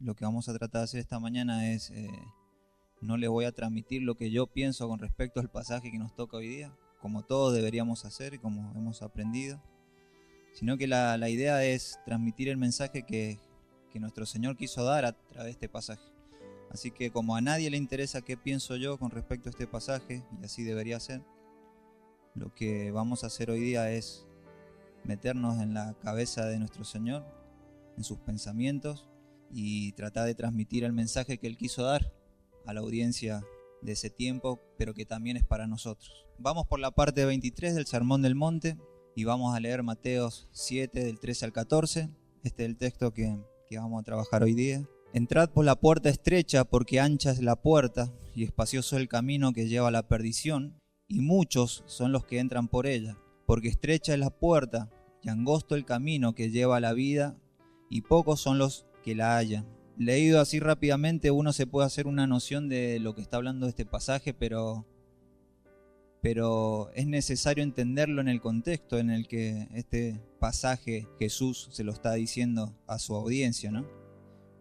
Lo que vamos a tratar de hacer esta mañana es, no le voy a transmitir lo que yo pienso con respecto al pasaje que nos toca hoy día, como todos deberíamos hacer y como hemos aprendido, sino que la idea es transmitir el mensaje que nuestro Señor quiso dar a través de este pasaje. Así que como a nadie le interesa qué pienso yo con respecto a este pasaje, y así debería ser, lo que vamos a hacer hoy día es meternos en la cabeza de nuestro Señor, en sus pensamientos, y tratar de transmitir el mensaje que Él quiso dar a la audiencia de ese tiempo, pero que también es para nosotros. Vamos por la parte 23 del Sermón del Monte y vamos a leer Mateos 7 del 13 al 14. Este es el texto que vamos a trabajar hoy día. Entrad por la puerta estrecha, porque ancha es la puerta y espacioso el camino que lleva a la perdición, y muchos son los que entran por ella. Porque estrecha es la puerta y angosto el camino que lleva a la vida, y pocos son los que la hallan. Leído así rápidamente, uno se puede hacer una noción de lo que está hablando este pasaje, pero es necesario entenderlo en el contexto en el que este pasaje Jesús se lo está diciendo a su audiencia, ¿no?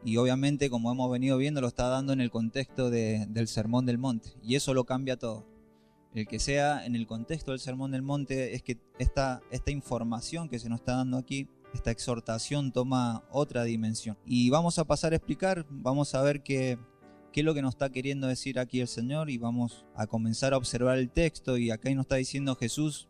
Y obviamente, como hemos venido viendo, lo está dando en el contexto del Sermón del Monte, y eso lo cambia todo. El que sea en el contexto del Sermón del Monte es que esta información que se nos está dando aquí, esta exhortación toma otra dimensión. Y vamos a pasar a explicar, vamos a ver qué es lo que nos está queriendo decir aquí el Señor, y vamos a comenzar a observar el texto. Y acá nos está diciendo Jesús,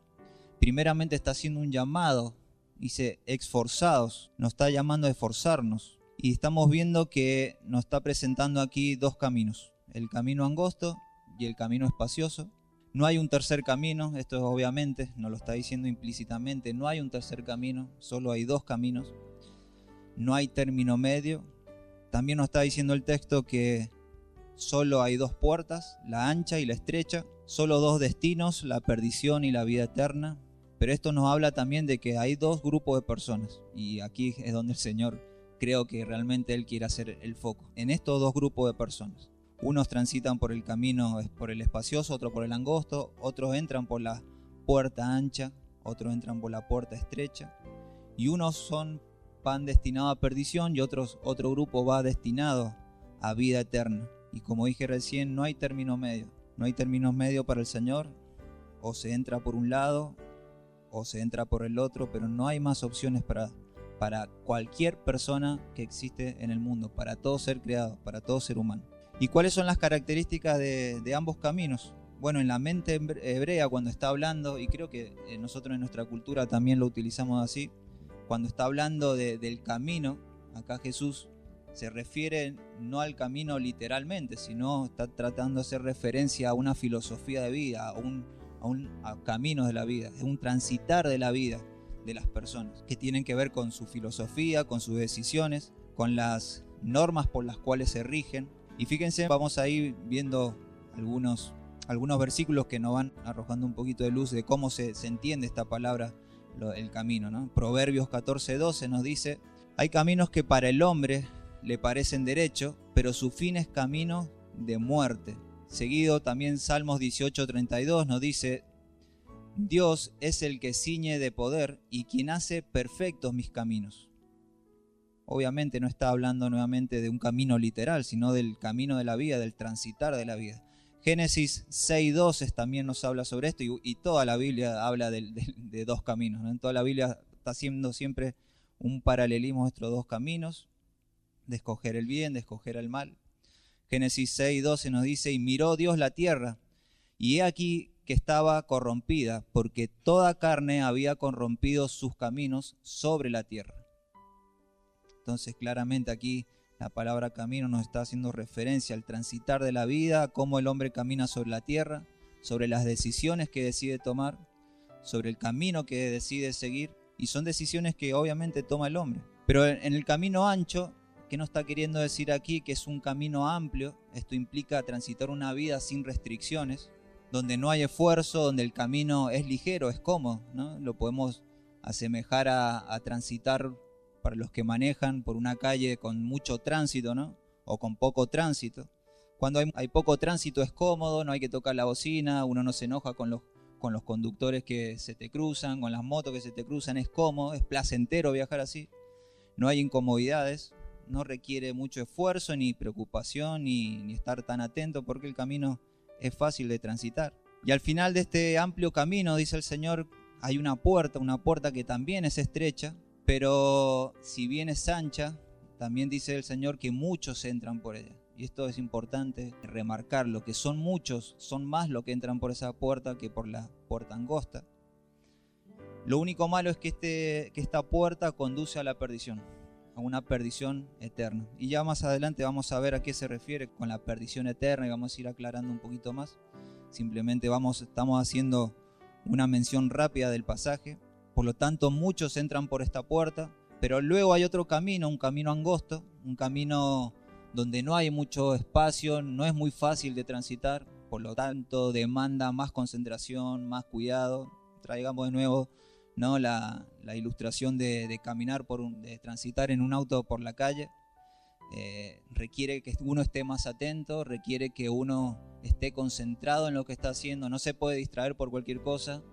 primeramente está haciendo un llamado, dice esforzados, nos está llamando a esforzarnos. Y estamos viendo que nos está presentando aquí dos caminos, el camino angosto y el camino espacioso. No hay un tercer camino, esto obviamente nos lo está diciendo implícitamente, no hay un tercer camino, solo hay dos caminos, no hay término medio. También nos está diciendo el texto que solo hay dos puertas, la ancha y la estrecha, solo dos destinos, la perdición y la vida eterna. Pero esto nos habla también de que hay dos grupos de personas, y aquí es donde el Señor creo que realmente Él quiere hacer el foco, en estos dos grupos de personas. Unos transitan por el camino, por el espacioso, otros por el angosto, otros entran por la puerta ancha, otros entran por la puerta estrecha, y unos van destinados a perdición y otro grupo va destinado a vida eterna. Y como dije recién, no hay término medio, no hay término medio para el Señor. O se entra por un lado o se entra por el otro, pero no hay más opciones para cualquier persona que existe en el mundo, para todo ser creado, para todo ser humano. ¿Y cuáles son las características de ambos caminos? Bueno, en la mente hebrea, cuando está hablando, y creo que nosotros en nuestra cultura también lo utilizamos así, cuando está hablando del camino, acá Jesús se refiere no al camino literalmente, sino está tratando de hacer referencia a una filosofía de vida, a caminos de la vida, es un transitar de la vida de las personas, que tienen que ver con su filosofía, con sus decisiones, con las normas por las cuales se rigen. Y fíjense, vamos a ir viendo algunos versículos que nos van arrojando un poquito de luz de cómo se entiende esta palabra, el camino, ¿no? Proverbios 14:12 nos dice: hay caminos que para el hombre le parecen derecho, pero su fin es camino de muerte. Seguido también Salmos 18:32 nos dice: Dios es el que ciñe de poder y quien hace perfectos mis caminos. Obviamente no está hablando nuevamente de un camino literal, sino del camino de la vida, del transitar de la vida. Génesis 6:12 también nos habla sobre esto, y toda la Biblia habla de dos caminos, ¿no? En toda la Biblia está haciendo siempre un paralelismo de estos dos caminos, de escoger el bien, de escoger el mal. Génesis 6:12 nos dice: y miró Dios la tierra, y he aquí que estaba corrompida, porque toda carne había corrompido sus caminos sobre la tierra. Entonces claramente aquí la palabra camino nos está haciendo referencia al transitar de la vida, cómo el hombre camina sobre la tierra, sobre las decisiones que decide tomar, sobre el camino que decide seguir, y son decisiones que obviamente toma el hombre. Pero en el camino ancho, ¿qué nos está queriendo decir aquí? Que es un camino amplio. Esto implica transitar una vida sin restricciones, donde no hay esfuerzo, donde el camino es ligero, es cómodo, ¿no? Lo podemos asemejar a transitar, para los que manejan por una calle con mucho tránsito, ¿no? O con poco tránsito. Cuando hay poco tránsito es cómodo, no hay que tocar la bocina, uno no se enoja con los conductores que se te cruzan, con las motos que se te cruzan, es cómodo, es placentero viajar así, no hay incomodidades. no requiere mucho esfuerzo, ni preocupación, ni estar tan atento, porque el camino es fácil de transitar. Y al final de este amplio camino, dice el Señor, hay una puerta que también es estrecha, pero si bien es ancha, también dice el Señor que muchos entran por ella. Y esto es importante remarcarlo, que son muchos, son más los que entran por esa puerta que por la puerta angosta. Lo único malo es que esta puerta conduce a la perdición, a una perdición eterna. Y ya más adelante vamos a ver a qué se refiere con la perdición eterna y vamos a ir aclarando un poquito más. Simplemente estamos haciendo una mención rápida del pasaje. Por lo tanto, muchos entran por esta puerta, pero luego hay otro camino, un camino angosto, un camino donde no hay mucho espacio, no es muy fácil de transitar, por lo tanto demanda más concentración, más cuidado. Traigamos de nuevo, ¿no?, la ilustración de caminar, de transitar en un auto por la calle. Requiere que uno esté más atento, requiere que uno esté concentrado en lo que está haciendo, no se puede distraer por cualquier cosa.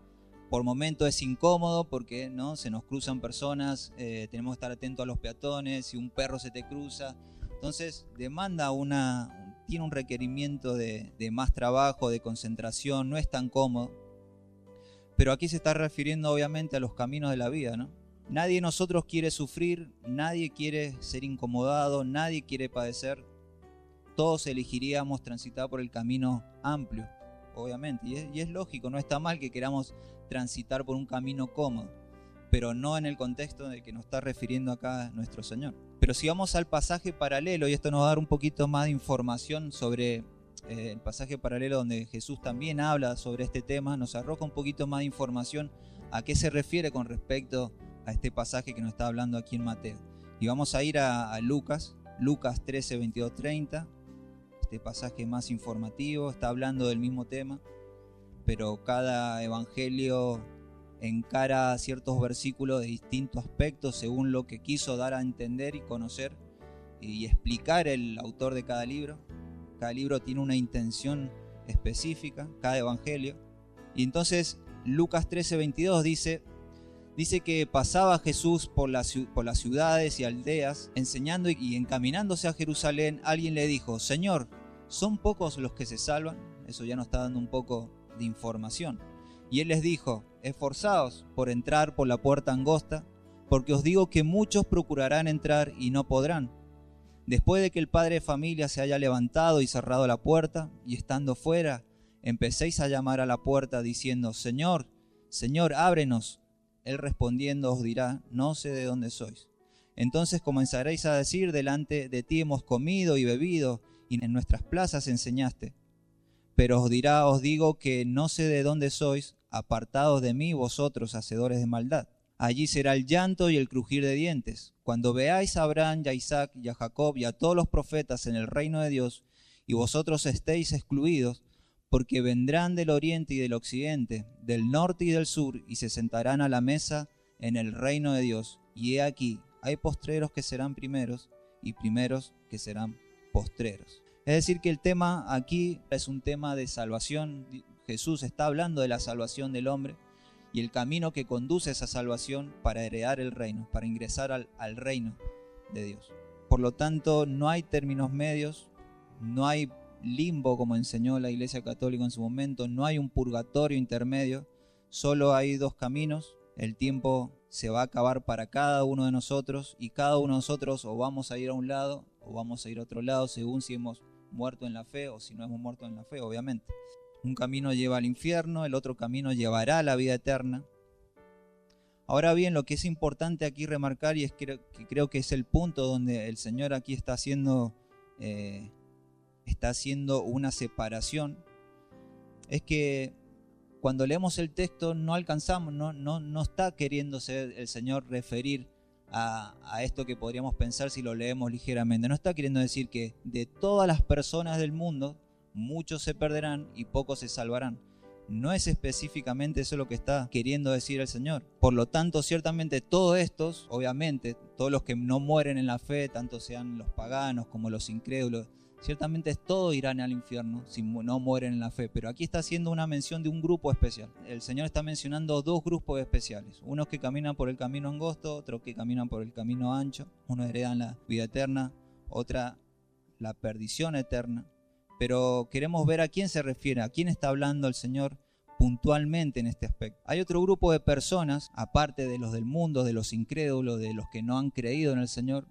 Por momentos es incómodo porque, ¿no?, se nos cruzan personas, tenemos que estar atentos a los peatones, si un perro se te cruza. Entonces tiene un requerimiento de más trabajo, de concentración, no es tan cómodo. Pero aquí se está refiriendo obviamente a los caminos de la vida, ¿no? Nadie de nosotros quiere sufrir, nadie quiere ser incomodado, nadie quiere padecer. Todos elegiríamos transitar por el camino amplio, obviamente. Y es lógico, no está mal que queramos transitar por un camino cómodo, pero no en el contexto del que nos está refiriendo acá nuestro Señor. Pero si vamos al pasaje paralelo, y esto nos va a dar un poquito más de información sobre el pasaje paralelo donde Jesús también habla sobre este tema, nos arroja un poquito más de información a qué se refiere con respecto a este pasaje que nos está hablando aquí en Mateo. Y vamos a ir a Lucas 13, 22, 30. Este pasaje más informativo, está hablando del mismo tema, pero cada evangelio encara ciertos versículos de distintos aspectos según lo que quiso dar a entender y conocer y explicar el autor de cada libro. Cada libro tiene una intención específica, cada evangelio. Y entonces Lucas 13, 22 dice que pasaba Jesús por las ciudades y aldeas, enseñando y encaminándose a Jerusalén. Alguien le dijo: Señor, ¿son pocos los que se salvan? Eso ya nos está dando un poco de información. Y él les dijo: esforzaos por entrar por la puerta angosta, porque os digo que muchos procurarán entrar y no podrán. Después de que el padre de familia se haya levantado y cerrado la puerta, y estando fuera, empecéis a llamar a la puerta diciendo: Señor, Señor, ábrenos. Él respondiendo os dirá: no sé de dónde sois. Entonces comenzaréis a decir: delante de ti hemos comido y bebido, y en nuestras plazas enseñaste. Pero os dirá: os digo que no sé de dónde sois, apartados de mí vosotros, hacedores de maldad. Allí será el llanto y el crujir de dientes, cuando veáis a Abraham y a Isaac y a Jacob y a todos los profetas en el reino de Dios, y vosotros estéis excluidos, porque vendrán del oriente y del occidente, del norte y del sur, y se sentarán a la mesa en el reino de Dios. Y he aquí, hay postreros que serán primeros, y primeros que serán postreros. Es decir, que el tema aquí es un tema de salvación. Jesús está hablando de la salvación del hombre y el camino que conduce a esa salvación para heredar el reino, para ingresar al reino de Dios. Por lo tanto, no hay términos medios, no hay limbo como enseñó la Iglesia Católica en su momento, no hay un purgatorio intermedio, solo hay dos caminos. El tiempo se va a acabar para cada uno de nosotros y cada uno de nosotros o vamos a ir a un lado o vamos a ir a otro lado según si hemos muerto en la fe o si no hemos muerto en la fe, obviamente. Un camino lleva al infierno, el otro camino llevará a la vida eterna. Ahora bien, lo que es importante aquí remarcar, y creo que es el punto donde el Señor aquí está haciendo una separación, es que cuando leemos el texto no alcanzamos, no está queriéndose el Señor referir a esto que podríamos pensar si lo leemos ligeramente. No está queriendo decir que de todas las personas del mundo, muchos se perderán y pocos se salvarán. No es específicamente eso lo que está queriendo decir el Señor. Por lo tanto, ciertamente todos estos, obviamente, todos los que no mueren en la fe, tanto sean los paganos como los incrédulos, Ciertamente todos irán al infierno si no mueren en la fe, pero aquí está haciendo una mención de un grupo especial. El Señor está mencionando dos grupos especiales, unos que caminan por el camino angosto, otros que caminan por el camino ancho. Unos heredan la vida eterna, otra la perdición eterna. Pero queremos ver a quién se refiere, a quién está hablando el Señor puntualmente en este aspecto. Hay otro grupo de personas, aparte de los del mundo, de los incrédulos, de los que no han creído en el Señor,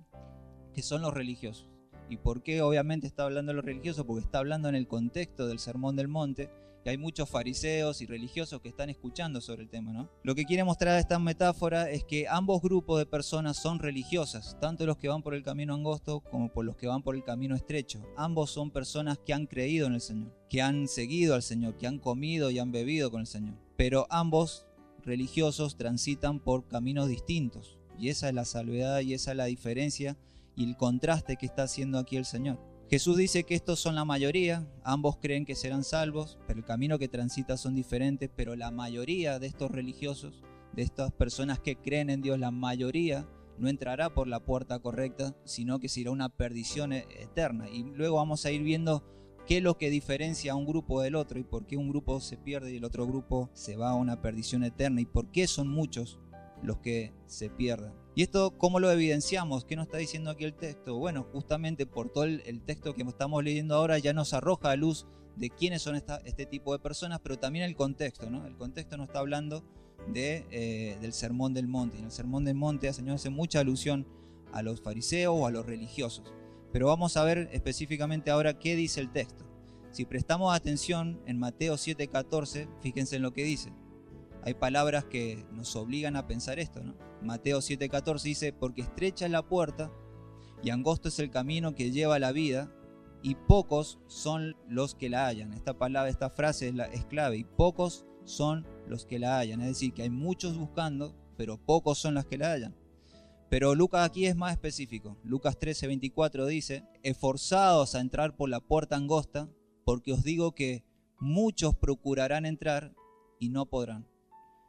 que son los religiosos. ¿Y por qué obviamente está hablando de los religiosos? Porque está hablando en el contexto del Sermón del Monte, y hay muchos fariseos y religiosos que están escuchando sobre el tema, ¿no? Lo que quiere mostrar esta metáfora es que ambos grupos de personas son religiosas, tanto los que van por el camino angosto como por los que van por el camino estrecho. Ambos son personas que han creído en el Señor, que han seguido al Señor, que han comido y han bebido con el Señor. Pero ambos religiosos transitan por caminos distintos, y esa es la salvedad y esa es la diferencia y el contraste que está haciendo aquí el Señor. Jesús dice que estos son la mayoría, ambos creen que serán salvos, pero el camino que transita son diferentes, pero la mayoría de estos religiosos, de estas personas que creen en Dios, la mayoría no entrará por la puerta correcta, sino que será una perdición eterna. Y luego vamos a ir viendo qué es lo que diferencia a un grupo del otro y por qué un grupo se pierde y el otro grupo se va a una perdición eterna y por qué son muchos los que se pierden. ¿Y esto cómo lo evidenciamos? ¿Qué nos está diciendo aquí el texto? Bueno, justamente por todo el texto que estamos leyendo ahora ya nos arroja a luz de quiénes son este tipo de personas, pero también el contexto, ¿no? El contexto nos está hablando del Sermón del Monte. Y en el Sermón del Monte el Señor hace mucha alusión a los fariseos o a los religiosos. Pero vamos a ver específicamente ahora qué dice el texto. Si prestamos atención en Mateo 7:14, fíjense en lo que dice. Hay palabras que nos obligan a pensar esto, ¿no? Mateo 7:14 dice, porque estrecha es la puerta y angosto es el camino que lleva a la vida y pocos son los que la hallan. Esta frase es clave, y pocos son los que la hallan. Es decir, que hay muchos buscando, pero pocos son los que la hallan. Pero Lucas aquí es más específico. Lucas 13:24 dice, esforzados a entrar por la puerta angosta, porque os digo que muchos procurarán entrar y no podrán.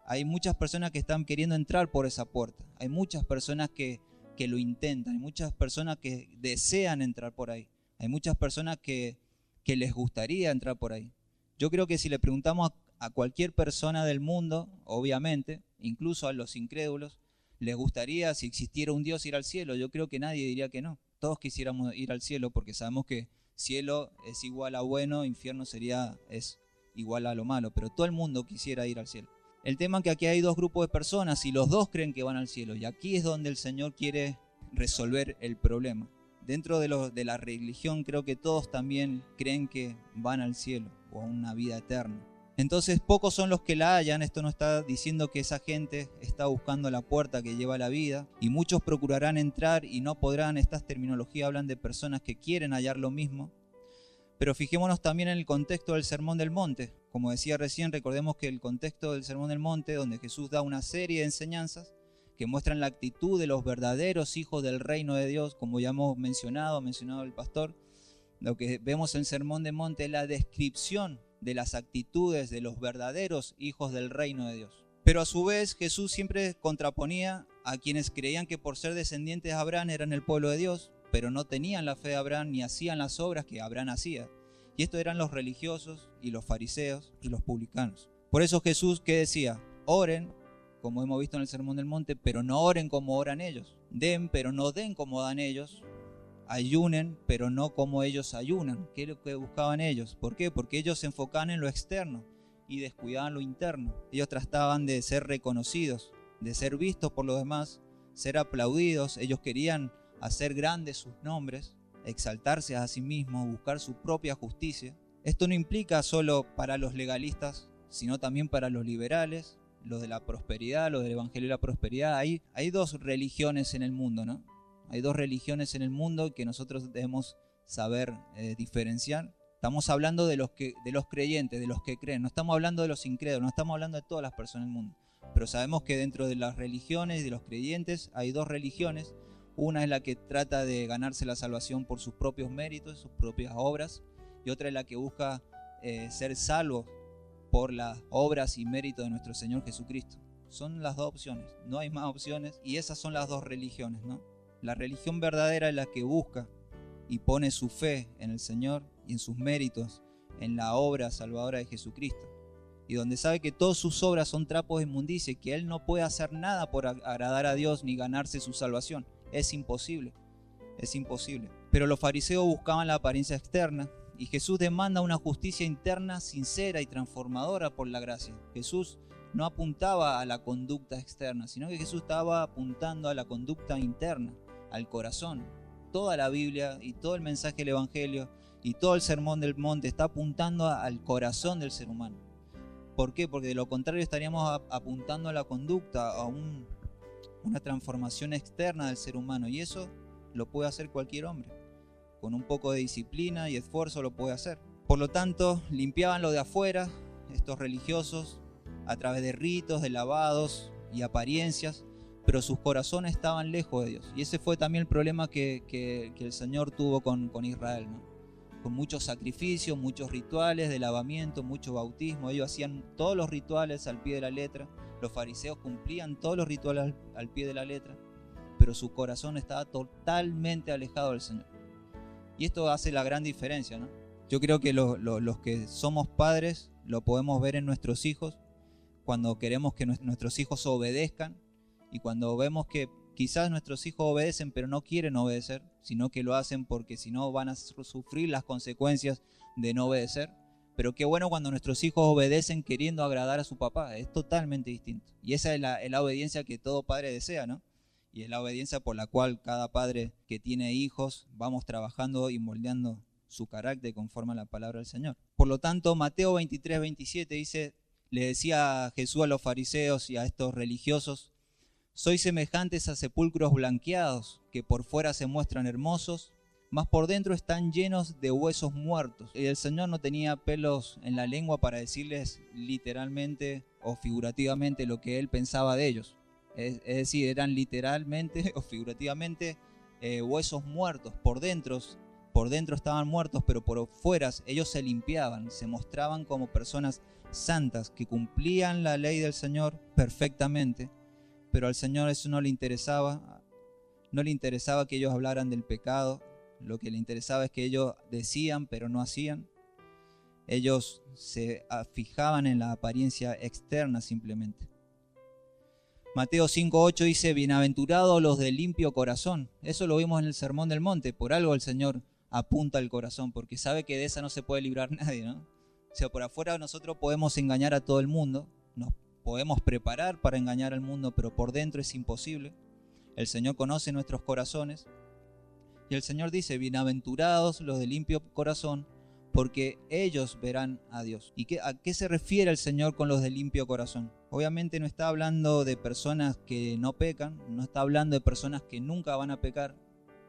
Hay muchas personas que están queriendo entrar por esa puerta. Hay muchas personas que lo intentan. Hay muchas personas que desean entrar por ahí. Hay muchas personas que les gustaría entrar por ahí. Yo creo que si le preguntamos a cualquier persona del mundo, obviamente, incluso a los incrédulos, les gustaría, si existiera un Dios, ir al cielo. Yo creo que nadie diría que no. Todos quisiéramos ir al cielo porque sabemos que cielo es igual a bueno, infierno es igual a lo malo. Pero todo el mundo quisiera ir al cielo. El tema es que aquí hay dos grupos de personas y los dos creen que van al cielo. Y aquí es donde el Señor quiere resolver el problema. Dentro de la religión creo que todos también creen que van al cielo o a una vida eterna. Entonces pocos son los que la hallan. Esto no está diciendo que esa gente está buscando la puerta que lleva a la vida. Y muchos procurarán entrar y no podrán. Estas terminologías hablan de personas que quieren hallar lo mismo. Pero fijémonos también en el contexto del Sermón del Monte. Como decía recién, recordemos que el contexto del Sermón del Monte, donde Jesús da una serie de enseñanzas que muestran la actitud de los verdaderos hijos del reino de Dios, como ya hemos mencionado el pastor. Lo que vemos en el Sermón del Monte es la descripción de las actitudes de los verdaderos hijos del reino de Dios. Pero a su vez Jesús siempre contraponía a quienes creían que por ser descendientes de Abraham eran el pueblo de Dios, pero no tenían la fe de Abraham ni hacían las obras que Abraham hacía. Y estos eran los religiosos y los fariseos y los publicanos. Por eso Jesús, ¿qué decía? Oren, como hemos visto en el Sermón del Monte, pero no oren como oran ellos. Den, pero no den como dan ellos. Ayunen, pero no como ellos ayunan. ¿Qué es lo que buscaban ellos? ¿Por qué? Porque ellos se enfocaban en lo externo y descuidaban lo interno. Ellos trataban de ser reconocidos, de ser vistos por los demás, ser aplaudidos. Ellos querían hacer grandes sus nombres, exaltarse a sí mismos, buscar su propia justicia. Esto no implica solo para los legalistas, sino también para los liberales, los de la prosperidad, los del evangelio de la prosperidad. Hay dos religiones en el mundo, ¿no? Hay dos religiones en el mundo que nosotros debemos saber diferenciar. Estamos hablando de los creyentes, de los que creen. No estamos hablando de los incrédulos, no estamos hablando de todas las personas del mundo. Pero sabemos que dentro de las religiones y de los creyentes hay dos religiones. Una es la que trata de ganarse la salvación por sus propios méritos, sus propias obras, y otra es la que busca ser salvo por las obras y méritos de nuestro Señor Jesucristo. Son las dos opciones, no hay más opciones, y esas son las dos religiones, ¿no? La religión verdadera es la que busca y pone su fe en el Señor y en sus méritos, en la obra salvadora de Jesucristo, y donde sabe que todas sus obras son trapos de inmundicia y que él no puede hacer nada por agradar a Dios ni ganarse su salvación. Es imposible, es imposible. Pero los fariseos buscaban la apariencia externa y Jesús demanda una justicia interna sincera y transformadora por la gracia. Jesús no apuntaba a la conducta externa, sino que Jesús estaba apuntando a la conducta interna, al corazón. Toda la Biblia y todo el mensaje del Evangelio y todo el Sermón del Monte está apuntando al corazón del ser humano. ¿Por qué? Porque de lo contrario estaríamos apuntando a la conducta, a una transformación externa del ser humano, y eso lo puede hacer cualquier hombre. Con un poco de disciplina y esfuerzo lo puede hacer. Por lo tanto, limpiaban lo de afuera, estos religiosos, a través de ritos, de lavados y apariencias, pero sus corazones estaban lejos de Dios. Y ese fue también el problema que el Señor tuvo con Israel, ¿no? Con muchos sacrificios, muchos rituales de lavamiento, mucho bautismo. Ellos hacían todos los rituales al pie de la letra. Los fariseos cumplían todos los rituales al pie de la letra, pero su corazón estaba totalmente alejado del Señor. Y esto hace la gran diferencia, ¿no? Yo creo que los que somos padres lo podemos ver en nuestros hijos, cuando queremos que nuestros hijos obedezcan y cuando vemos que quizás nuestros hijos obedecen pero no quieren obedecer, sino que lo hacen porque si no van a sufrir las consecuencias de no obedecer. Pero qué bueno cuando nuestros hijos obedecen queriendo agradar a su papá, es totalmente distinto. Y esa es la obediencia que todo padre desea, ¿no? Y es la obediencia por la cual cada padre que tiene hijos vamos trabajando y moldeando su carácter conforme a la palabra del Señor. Por lo tanto, Mateo 23, 27 dice, le decía Jesús a los fariseos y a estos religiosos: sois semejantes a sepulcros blanqueados, que por fuera se muestran hermosos, mas por dentro están llenos de huesos muertos. Y el Señor no tenía pelos en la lengua para decirles literalmente o figurativamente lo que Él pensaba de ellos. Es decir, eran literalmente o figurativamente huesos muertos. Por dentro estaban muertos, pero por fuera ellos se limpiaban, se mostraban como personas santas que cumplían la ley del Señor perfectamente. Pero al Señor eso no le interesaba que ellos hablaran del pecado. Lo que le interesaba es que ellos decían pero no hacían. Ellos se fijaban en la apariencia externa simplemente. Mateo 5:8 dice: bienaventurados los de limpio corazón. Eso lo vimos en el Sermón del Monte. Por algo el Señor apunta al corazón, porque sabe que de esa no se puede librar nadie, ¿no? O sea, por afuera nosotros podemos engañar a todo el mundo, nos podemos preparar para engañar al mundo, pero por dentro es imposible. El Señor conoce nuestros corazones. Y el Señor dice: bienaventurados los de limpio corazón, porque ellos verán a Dios. ¿Y a qué se refiere el Señor con los de limpio corazón? Obviamente no está hablando de personas que no pecan, no está hablando de personas que nunca van a pecar,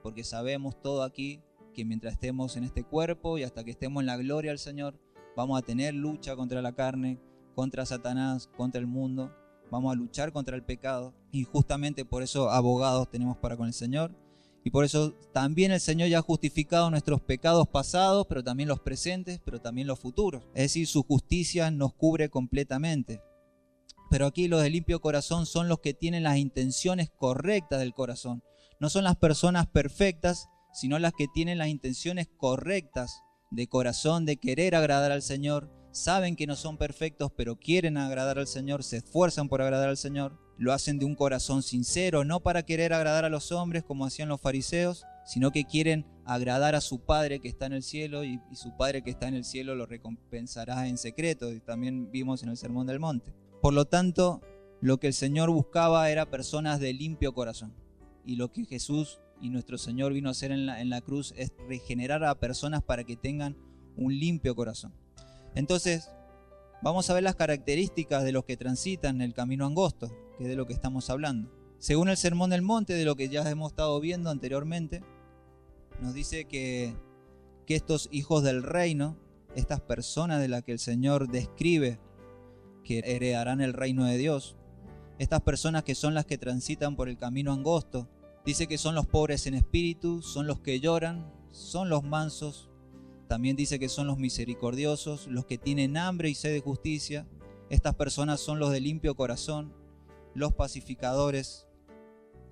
porque sabemos todo aquí que mientras estemos en este cuerpo y hasta que estemos en la gloria del Señor, vamos a tener lucha contra la carne, contra Satanás, contra el mundo, vamos a luchar contra el pecado, y justamente por eso abogados tenemos para con el Señor. Y por eso también el Señor ya ha justificado nuestros pecados pasados, pero también los presentes, pero también los futuros. Es decir, su justicia nos cubre completamente. Pero aquí los de limpio corazón son los que tienen las intenciones correctas del corazón. No son las personas perfectas, sino las que tienen las intenciones correctas de corazón, de querer agradar al Señor. Saben que no son perfectos, pero quieren agradar al Señor, se esfuerzan por agradar al Señor. Lo hacen de un corazón sincero, no para querer agradar a los hombres como hacían los fariseos, sino que quieren agradar a su Padre que está en el cielo, y su Padre que está en el cielo lo recompensará en secreto, y también vimos en el Sermón del Monte. Por lo tanto, lo que el Señor buscaba era personas de limpio corazón, y lo que Jesús y nuestro Señor vino a hacer en la cruz es regenerar a personas para que tengan un limpio corazón. Entonces, vamos a ver las características de los que transitan el camino angosto, que es de lo que estamos hablando. Según el Sermón del Monte, de lo que ya hemos estado viendo anteriormente, nos dice que estos hijos del reino, estas personas de las que el Señor describe que heredarán el reino de Dios, estas personas que son las que transitan por el camino angosto, dice que son los pobres en espíritu, son los que lloran, son los mansos. También dice que son los misericordiosos, los que tienen hambre y sed de justicia. Estas personas son los de limpio corazón, los pacificadores,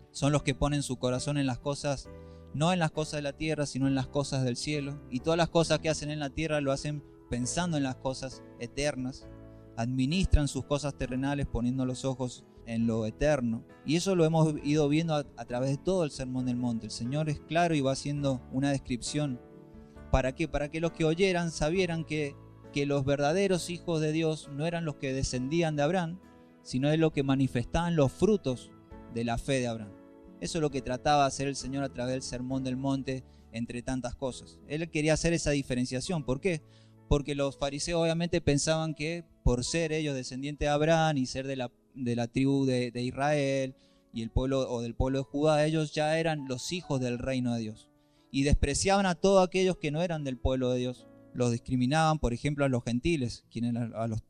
son los que ponen su corazón en las cosas no en las cosas de la tierra, sino en las cosas del cielo. Y todas las cosas que hacen en la tierra lo hacen pensando en las cosas eternas. Administran sus cosas terrenales poniendo los ojos en lo eterno. Y eso lo hemos ido viendo a través de todo el Sermón del Monte. El Señor es claro y va haciendo una descripción. ¿Para qué? Para que los que oyeran sabieran que los verdaderos hijos de Dios no eran los que descendían de Abraham, sino de los que manifestaban los frutos de la fe de Abraham. Eso es lo que trataba de hacer el Señor a través del Sermón del Monte, entre tantas cosas. Él quería hacer esa diferenciación. ¿Por qué? Porque los fariseos obviamente pensaban que por ser ellos descendientes de Abraham y ser de la tribu de Israel y el pueblo o del pueblo de Judá, ellos ya eran los hijos del reino de Dios. Y despreciaban a todos aquellos que no eran del pueblo de Dios. Los discriminaban, por ejemplo, a los gentiles, quienes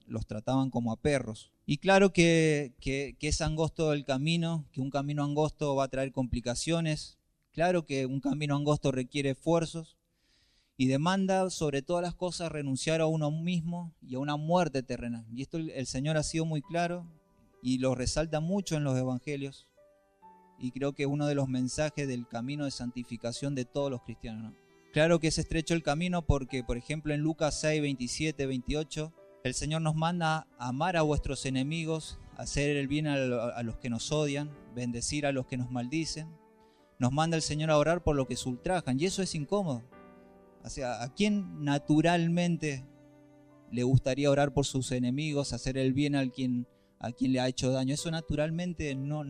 los trataban como a perros. Y claro que es angosto el camino, que un camino angosto va a traer complicaciones. Claro que un camino angosto requiere esfuerzos y demanda sobre todas las cosas renunciar a uno mismo y a una muerte terrenal. Y esto el Señor ha sido muy claro y lo resalta mucho en los evangelios. Y creo que es uno de los mensajes del camino de santificación de todos los cristianos, ¿no? Claro que es estrecho el camino porque, por ejemplo, en Lucas 6, 27, 28, el Señor nos manda a amar a vuestros enemigos, hacer el bien a los que nos odian, bendecir a los que nos maldicen. Nos manda el Señor a orar por los que se ultrajan, y eso es incómodo. O sea, ¿a quién naturalmente le gustaría orar por sus enemigos, hacer el bien a quien le ha hecho daño? Eso naturalmente no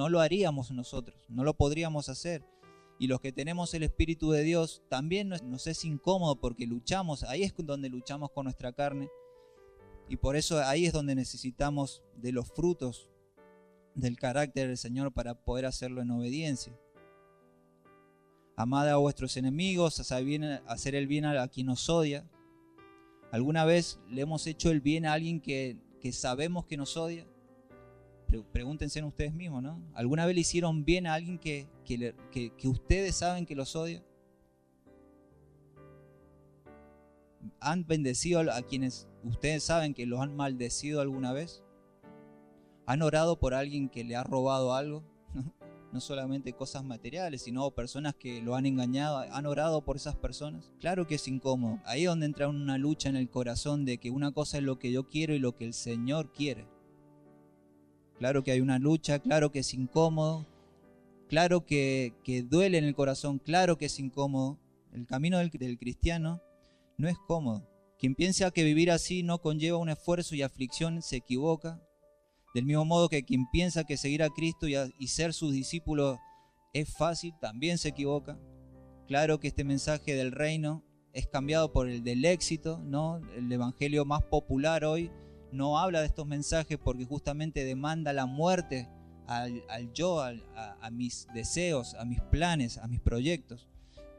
lo haríamos nosotros, no lo podríamos hacer. Y los que tenemos el Espíritu de Dios también nos es incómodo porque luchamos, ahí es donde luchamos con nuestra carne. Y por eso ahí es donde necesitamos de los frutos del carácter del Señor para poder hacerlo en obediencia. Amad a vuestros enemigos, hacer el bien a quien nos odia. ¿Alguna vez le hemos hecho el bien a alguien que sabemos que nos odia? Pregúntense en ustedes mismos, ¿no? ¿Alguna vez le hicieron bien a alguien que ustedes saben que los odia? ¿Han bendecido a quienes ustedes saben que los han maldecido alguna vez? ¿Han orado por alguien que le ha robado algo? No solamente cosas materiales, sino personas que lo han engañado. ¿Han orado por esas personas? Claro que es incómodo. Ahí es donde entra una lucha en el corazón de que una cosa es lo que yo quiero y lo que el Señor quiere. Claro que hay una lucha, claro que es incómodo, claro que duele en el corazón, claro que es incómodo. El camino del cristiano no es cómodo. Quien piensa que vivir así no conlleva un esfuerzo y aflicción se equivoca. Del mismo modo que quien piensa que seguir a Cristo y ser sus discípulos es fácil, también se equivoca. Claro que este mensaje del reino es cambiado por el del éxito, ¿no? El evangelio más popular hoy no habla de estos mensajes porque justamente demanda la muerte al yo, a mis deseos, a mis planes, a mis proyectos.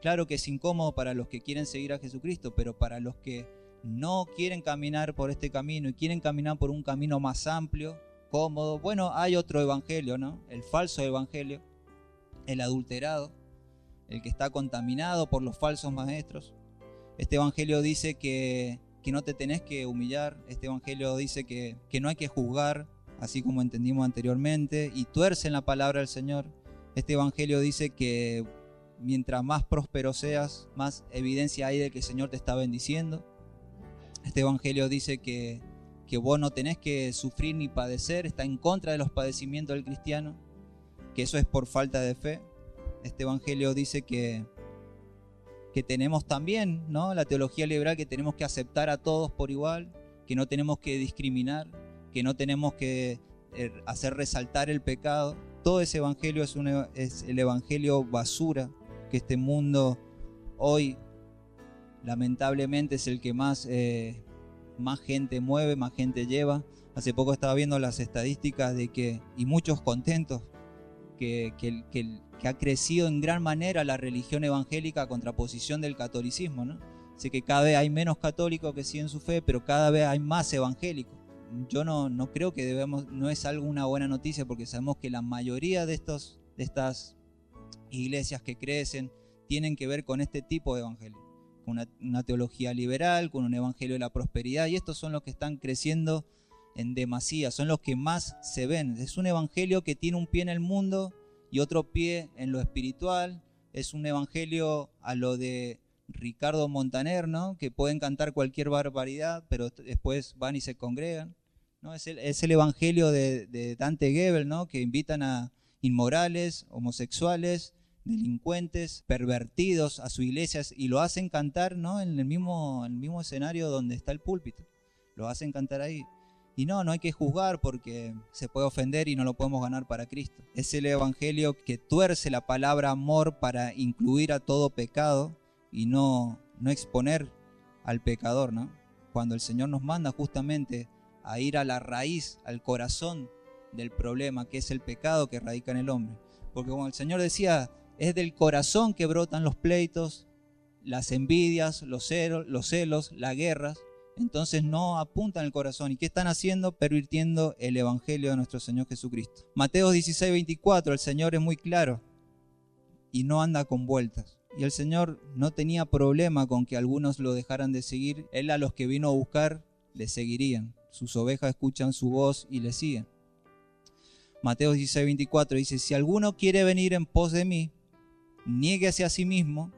Claro que es incómodo para los que quieren seguir a Jesucristo, pero para los que no quieren caminar por este camino y quieren caminar por un camino más amplio, cómodo, bueno, hay otro evangelio, ¿no? El falso evangelio, el adulterado, el que está contaminado por los falsos maestros. Este evangelio dice que no te tenés que humillar. Este evangelio dice que no hay que juzgar, así como entendimos anteriormente, y tuercen la palabra del Señor. Este evangelio dice que mientras más próspero seas, más evidencia hay de que el Señor te está bendiciendo. Este evangelio dice que vos no tenés que sufrir ni padecer, está en contra de los padecimientos del cristiano, que eso es por falta de fe. Este evangelio dice que tenemos también, ¿no? La teología liberal, que tenemos que aceptar a todos por igual, que no tenemos que discriminar, que no tenemos que hacer resaltar el pecado. Todo ese evangelio es el evangelio basura que este mundo hoy lamentablemente es el que más gente mueve, más gente lleva. Hace poco estaba viendo las estadísticas y muchos contentos que ha crecido en gran manera la religión evangélica a contraposición del catolicismo, ¿no? Así que cada vez hay menos católicos que siguen su fe, pero cada vez hay más evangélicos. Yo no creo que no es algo una buena noticia, porque sabemos que la mayoría de estas iglesias que crecen tienen que ver con este tipo de evangelio, con una teología liberal, con un evangelio de la prosperidad, y estos son los que están creciendo en demasía, son los que más se ven. Es un evangelio que tiene un pie en el mundo y otro pie en lo espiritual, es un evangelio a lo de Ricardo Montaner, ¿no? Que pueden cantar cualquier barbaridad, pero después van y se congregan, ¿no? Es el evangelio de Dante Gebel, ¿no? Que invitan a inmorales, homosexuales, delincuentes, pervertidos a sus iglesias y lo hacen cantar, ¿no? En el mismo escenario donde está el púlpito. Lo hacen cantar ahí. Y no hay que juzgar porque se puede ofender y no lo podemos ganar para Cristo. Es el evangelio que tuerce la palabra amor para incluir a todo pecado y no exponer al pecador, ¿no? Cuando el Señor nos manda justamente a ir a la raíz, al corazón del problema, que es el pecado que radica en el hombre. Porque como el Señor decía, es del corazón que brotan los pleitos, las envidias, los celos, las guerras. Entonces no apuntan al corazón. ¿Y qué están haciendo? Pervirtiendo el evangelio de nuestro Señor Jesucristo. Mateo 16:24, el Señor es muy claro y no anda con vueltas. Y el Señor no tenía problema con que algunos lo dejaran de seguir. Él a los que vino a buscar le seguirían. Sus ovejas escuchan su voz y le siguen. Mateo 16:24 dice, si alguno quiere venir en pos de mí, niéguese a sí mismo,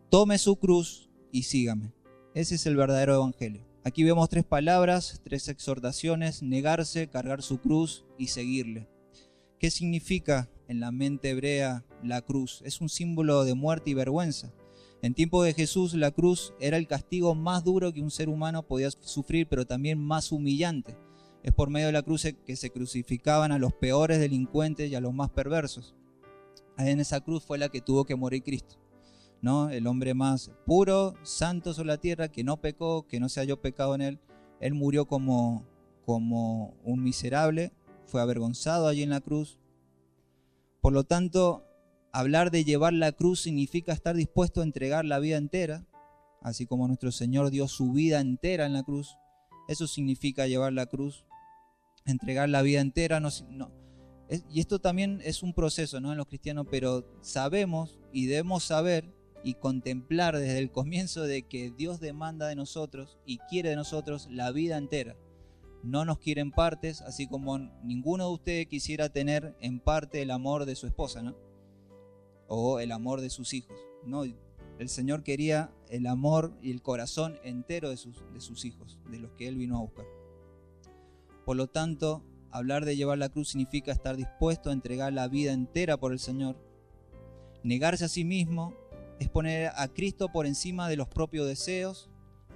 tome su cruz y sígame. Ese es el verdadero evangelio. Aquí vemos 3 palabras, 3 exhortaciones: negarse, cargar su cruz y seguirle. ¿Qué significa en la mente hebrea la cruz? Es un símbolo de muerte y vergüenza. En tiempo de Jesús la cruz era el castigo más duro que un ser humano podía sufrir, pero también más humillante. Es por medio de la cruz que se crucificaban a los peores delincuentes y a los más perversos. En esa cruz fue la que tuvo que morir Cristo, ¿no? El hombre más puro, santo sobre la tierra, que no pecó, que no se halló pecado en él. Él murió como un miserable, fue avergonzado allí en la cruz. Por lo tanto, hablar de llevar la cruz significa estar dispuesto a entregar la vida entera, así como nuestro Señor dio su vida entera en la cruz. Eso significa llevar la cruz, entregar la vida entera. Y esto también es un proceso, ¿no? En los cristianos, pero sabemos y debemos saber y contemplar desde el comienzo de que Dios demanda de nosotros y quiere de nosotros la vida entera. No nos quiere en partes, así como ninguno de ustedes quisiera tener en parte el amor de su esposa, ¿no? O el amor de sus hijos, ¿no? El Señor quería el amor y el corazón entero de sus hijos, de los que Él vino a buscar. Por lo tanto, hablar de llevar la cruz significa estar dispuesto a entregar la vida entera por el Señor. Negarse a sí mismo es poner a Cristo por encima de los propios deseos,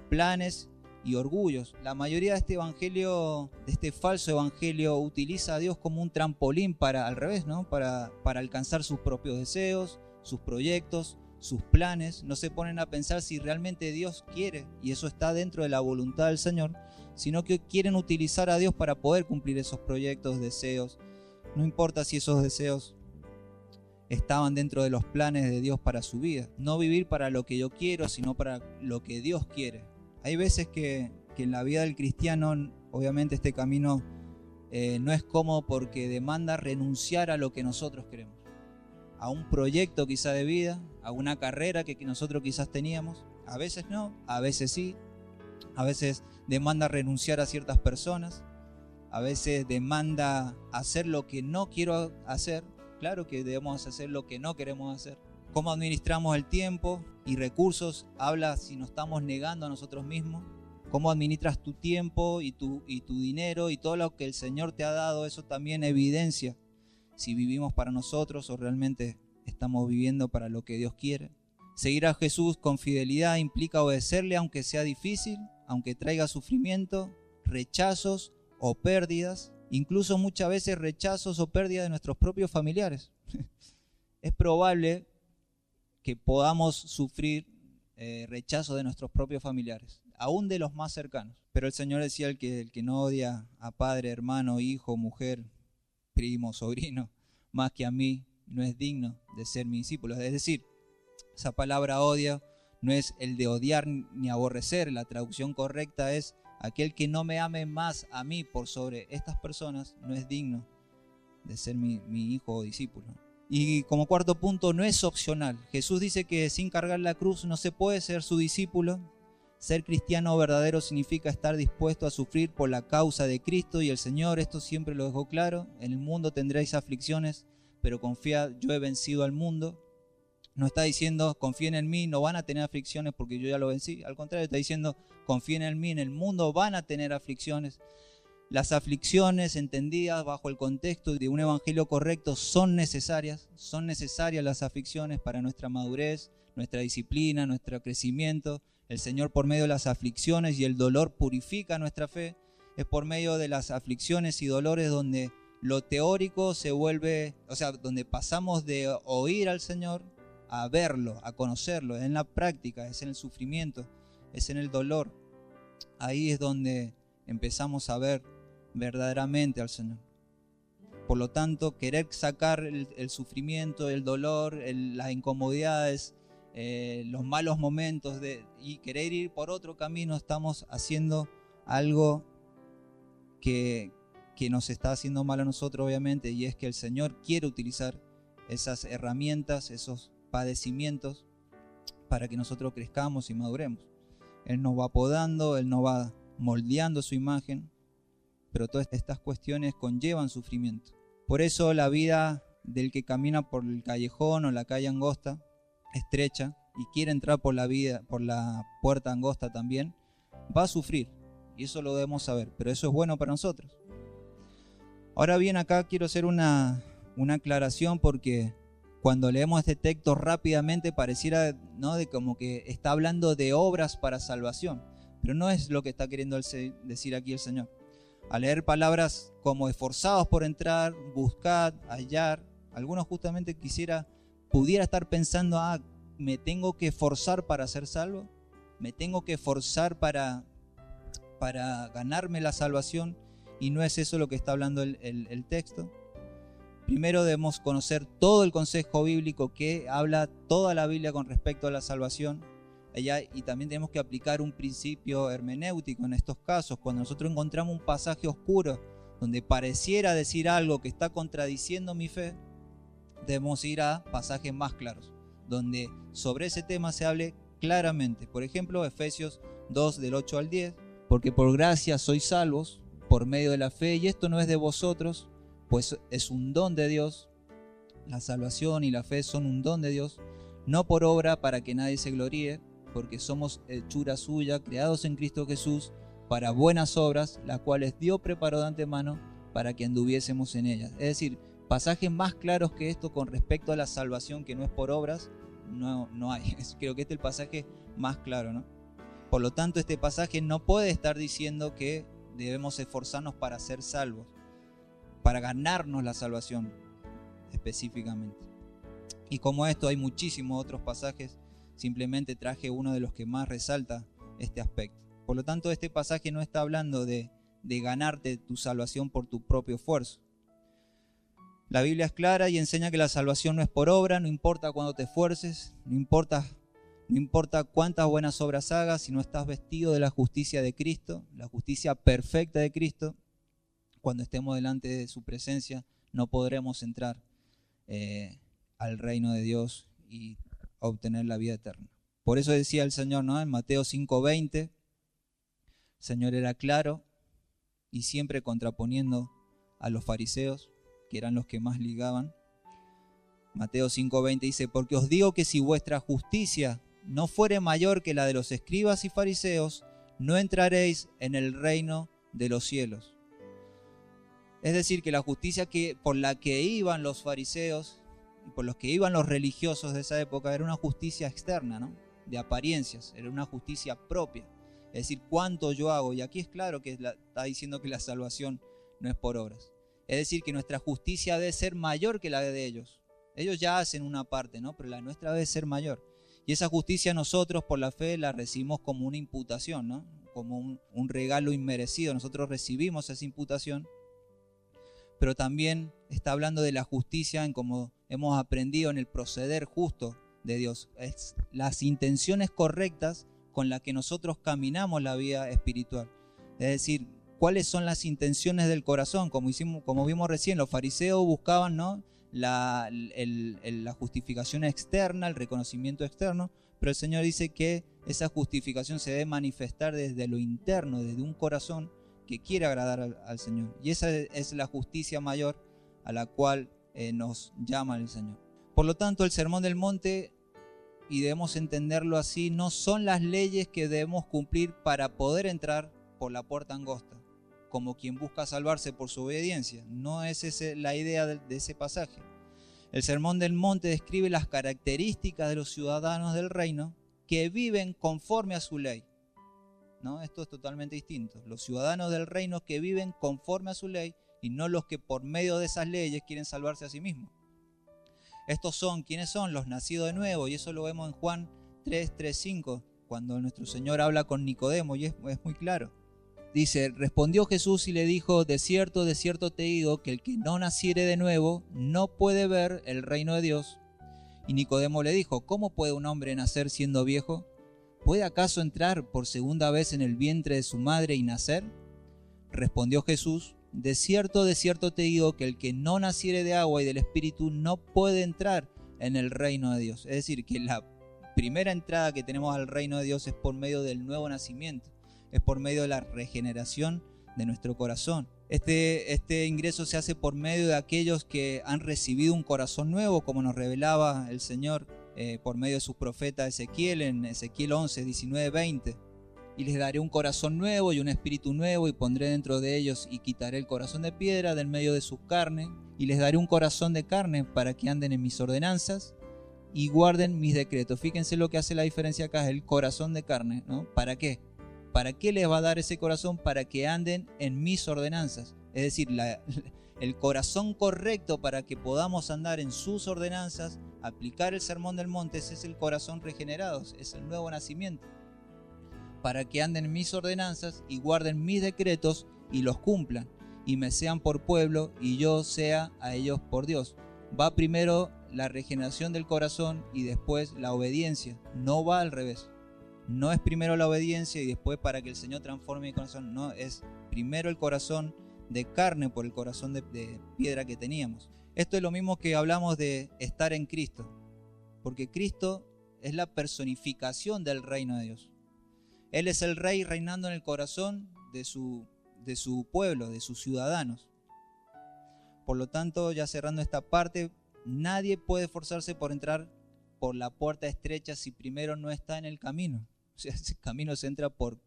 planes y orgullos. La mayoría de este evangelio, de este falso evangelio, utiliza a Dios como un trampolín para, al revés, ¿no? Para alcanzar sus propios deseos, sus proyectos, sus planes. No se ponen a pensar si realmente Dios quiere, y eso está dentro de la voluntad del Señor, sino que quieren utilizar a Dios para poder cumplir esos proyectos, deseos. No importa si esos deseos estaban dentro de los planes de Dios para su vida. No vivir para lo que yo quiero, sino para lo que Dios quiere. Hay veces que en la vida del cristiano, obviamente este camino no es cómodo porque demanda renunciar a lo que nosotros queremos. A un proyecto quizá de vida, a una carrera que nosotros quizás teníamos. A veces no, a veces sí. A veces demanda renunciar a ciertas personas. A veces demanda hacer lo que no quiero hacer. Claro que debemos hacer lo que no queremos hacer. Cómo administramos el tiempo y recursos habla si nos estamos negando a nosotros mismos. Cómo administras tu tiempo y tu dinero y todo lo que el Señor te ha dado, eso también evidencia si vivimos para nosotros o realmente estamos viviendo para lo que Dios quiere. Seguir a Jesús con fidelidad implica obedecerle aunque sea difícil, aunque traiga sufrimiento, rechazos o pérdidas, incluso muchas veces rechazos o pérdidas de nuestros propios familiares. Es probable que podamos sufrir rechazo de nuestros propios familiares, aún de los más cercanos. Pero el Señor decía, el que no odia a padre, hermano, hijo, mujer, primo, sobrino, más que a mí, no es digno de ser mi discípulo. Es decir, esa palabra odio no es el de odiar ni aborrecer. La traducción correcta es: aquel que no me ame más a mí por sobre estas personas no es digno de ser mi hijo o discípulo. Y como cuarto punto, no es opcional. Jesús dice que sin cargar la cruz no se puede ser su discípulo. Ser cristiano verdadero significa estar dispuesto a sufrir por la causa de Cristo, y el Señor esto siempre lo dejó claro: en el mundo tendréis aflicciones, pero confiad, yo he vencido al mundo. No está diciendo confíen en mí, no van a tener aflicciones porque yo ya lo vencí. Al contrario, está diciendo confíen en mí, en el mundo van a tener aflicciones. Las aflicciones entendidas bajo el contexto de un evangelio correcto son necesarias las aflicciones para nuestra madurez, nuestra disciplina, nuestro crecimiento. El Señor por medio de las aflicciones y el dolor purifica nuestra fe. Es por medio de las aflicciones y dolores donde lo teórico se vuelve, donde pasamos de oír al Señor a verlo, a conocerlo. En la práctica, es en el sufrimiento, es en el dolor. Ahí es donde empezamos a ver verdaderamente al Señor. Por lo tanto, querer sacar el sufrimiento, el dolor, las incomodidades, los malos momentos y querer ir por otro camino, estamos haciendo algo que nos está haciendo mal a nosotros, obviamente, y es que el Señor quiere utilizar esas herramientas, esos padecimientos, para que nosotros crezcamos y maduremos. Él nos va podando, Él nos va moldeando su imagen, pero todas estas cuestiones conllevan sufrimiento. Por eso la vida del que camina por el callejón o la calle angosta, estrecha, y quiere entrar por la puerta angosta también, va a sufrir, y eso lo debemos saber, pero eso es bueno para nosotros. Ahora bien, acá quiero hacer una aclaración, porque cuando leemos este texto rápidamente pareciera, ¿no?, de como que está hablando de obras para salvación, pero no es lo que está queriendo decir aquí el Señor. Al leer palabras como esforzados por entrar, buscad, hallar, algunos justamente pudiera estar pensando, me tengo que esforzar para ser salvo, me tengo que esforzar para ganarme la salvación, y no es eso lo que está hablando el texto. Primero debemos conocer todo el consejo bíblico que habla toda la Biblia con respecto a la salvación. Y también tenemos que aplicar un principio hermenéutico en estos casos. Cuando nosotros encontramos un pasaje oscuro donde pareciera decir algo que está contradiciendo mi fe, debemos ir a pasajes más claros, donde sobre ese tema se hable claramente. Por ejemplo, Efesios 2 del 8 al 10, porque por gracia sois salvos por medio de la fe, y esto no es de vosotros, pues es un don de Dios. La salvación y la fe son un don de Dios, no por obra para que nadie se gloríe, porque somos hechura suya, creados en Cristo Jesús, para buenas obras, las cuales Dios preparó de antemano para que anduviésemos en ellas. Es decir, pasajes más claros que esto con respecto a la salvación, que no es por obras, no hay. Creo que este es el pasaje más claro, ¿no? Por lo tanto, este pasaje no puede estar diciendo que debemos esforzarnos para ser salvos, para ganarnos la salvación específicamente. Y como esto hay muchísimos otros pasajes, simplemente traje uno de los que más resalta este aspecto. Por lo tanto, este pasaje no está hablando de ganarte tu salvación por tu propio esfuerzo. La Biblia es clara y enseña que la salvación no es por obra, no importa cuándo te esfuerces, no importa cuántas buenas obras hagas, si no estás vestido de la justicia de Cristo, la justicia perfecta de Cristo. Cuando estemos delante de su presencia, no podremos entrar al reino de Dios y obtener la vida eterna. Por eso decía el Señor, ¿no?, en Mateo 5:20, el Señor era claro y siempre contraponiendo a los fariseos, que eran los que más ligaban. Mateo 5:20 dice, porque os digo que si vuestra justicia no fuere mayor que la de los escribas y fariseos, no entraréis en el reino de los cielos. Es decir, que la justicia por la que iban los fariseos y por los que iban los religiosos de esa época era una justicia externa, ¿no?, de apariencias, era una justicia propia. Es decir, cuánto yo hago. Y aquí es claro que está diciendo que la salvación no es por obras. Es decir, que nuestra justicia debe ser mayor que la de ellos. Ellos ya hacen una parte, ¿no?, pero la nuestra debe ser mayor. Y esa justicia nosotros por la fe la recibimos como una imputación, ¿no?, como un regalo inmerecido. Nosotros recibimos esa imputación, pero también está hablando de la justicia en como hemos aprendido en el proceder justo de Dios. Es las intenciones correctas con las que nosotros caminamos la vida espiritual. Es decir, cuáles son las intenciones del corazón. Como vimos recién, los fariseos buscaban, ¿no?, la justificación externa, el reconocimiento externo, pero el Señor dice que esa justificación se debe manifestar desde lo interno, desde un corazón que quiere agradar al Señor. Y esa es la justicia mayor a la cual nos llama el Señor. Por lo tanto, el Sermón del Monte y debemos entenderlo así, no son las leyes que debemos cumplir para poder entrar por la puerta angosta, como quien busca salvarse por su obediencia. No es esa la idea de ese pasaje. El Sermón del Monte describe las características de los ciudadanos del reino que viven conforme a su ley, ¿no? Esto es totalmente distinto. Los ciudadanos del reino que viven conforme a su ley y no los que por medio de esas leyes quieren salvarse a sí mismos. Estos son, ¿quiénes son? Los nacidos de nuevo, y eso lo vemos en Juan 3:5, cuando nuestro Señor habla con Nicodemo, y es muy claro. Dice, respondió Jesús y le dijo, de cierto te digo, que el que no naciere de nuevo no puede ver el reino de Dios. Y Nicodemo le dijo, ¿cómo puede un hombre nacer siendo viejo? ¿Puede acaso entrar por segunda vez en el vientre de su madre y nacer? Respondió Jesús, de cierto te digo, que el que no naciere de agua y del Espíritu no puede entrar en el reino de Dios. Es decir, que la primera entrada que tenemos al reino de Dios es por medio del nuevo nacimiento. Es por medio de la regeneración de nuestro corazón. Este ingreso se hace por medio de aquellos que han recibido un corazón nuevo, como nos revelaba el Señor por medio de su profeta Ezequiel, en Ezequiel 11, 19, 20. Y les daré un corazón nuevo y un espíritu nuevo, y pondré dentro de ellos y quitaré el corazón de piedra del medio de su carne, y les daré un corazón de carne para que anden en mis ordenanzas y guarden mis decretos. Fíjense lo que hace la diferencia acá, es el corazón de carne, ¿no? ¿Para qué? ¿Para qué les va a dar ese corazón? Para que anden en mis ordenanzas. Es decir, el corazón correcto para que podamos andar en sus ordenanzas, aplicar el Sermón del Monte, ese es el corazón regenerado, es el nuevo nacimiento. Para que anden en mis ordenanzas y guarden mis decretos y los cumplan, y me sean por pueblo y yo sea a ellos por Dios. Va primero la regeneración del corazón y después la obediencia, no va al revés. No es primero la obediencia y después para que el Señor transforme mi corazón. No, es primero el corazón de carne por el corazón de piedra que teníamos. Esto es lo mismo que hablamos de estar en Cristo. Porque Cristo es la personificación del reino de Dios. Él es el Rey reinando en el corazón de su pueblo, de sus ciudadanos. Por lo tanto, ya cerrando esta parte, nadie puede esforzarse por entrar por la puerta estrecha si primero no está en el camino. O sea, ese camino se entra por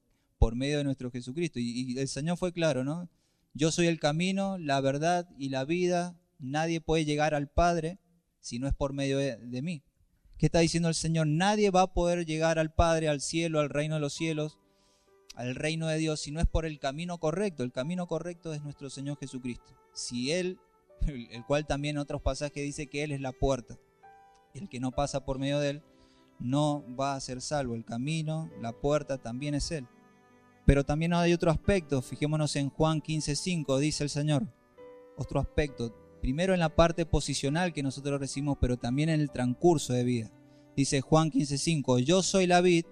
medio de nuestro Jesucristo. Y el Señor fue claro, ¿no? Yo soy el camino, la verdad y la vida. Nadie puede llegar al Padre si no es por medio de mí. ¿Qué está diciendo el Señor? Nadie va a poder llegar al Padre, al cielo, al reino de los cielos, al reino de Dios, si no es por el camino correcto. El camino correcto es nuestro Señor Jesucristo. Si Él, el cual también en otros pasajes dice que Él es la puerta. Y el que no pasa por medio de Él no va a ser salvo. El camino, la puerta también es Él. Pero también hay otro aspecto. Fijémonos en Juan 15:5, dice el Señor. Otro aspecto. Primero en la parte posicional que nosotros recibimos, pero también en el transcurso de vida. Dice Juan 15:5, yo soy la vid,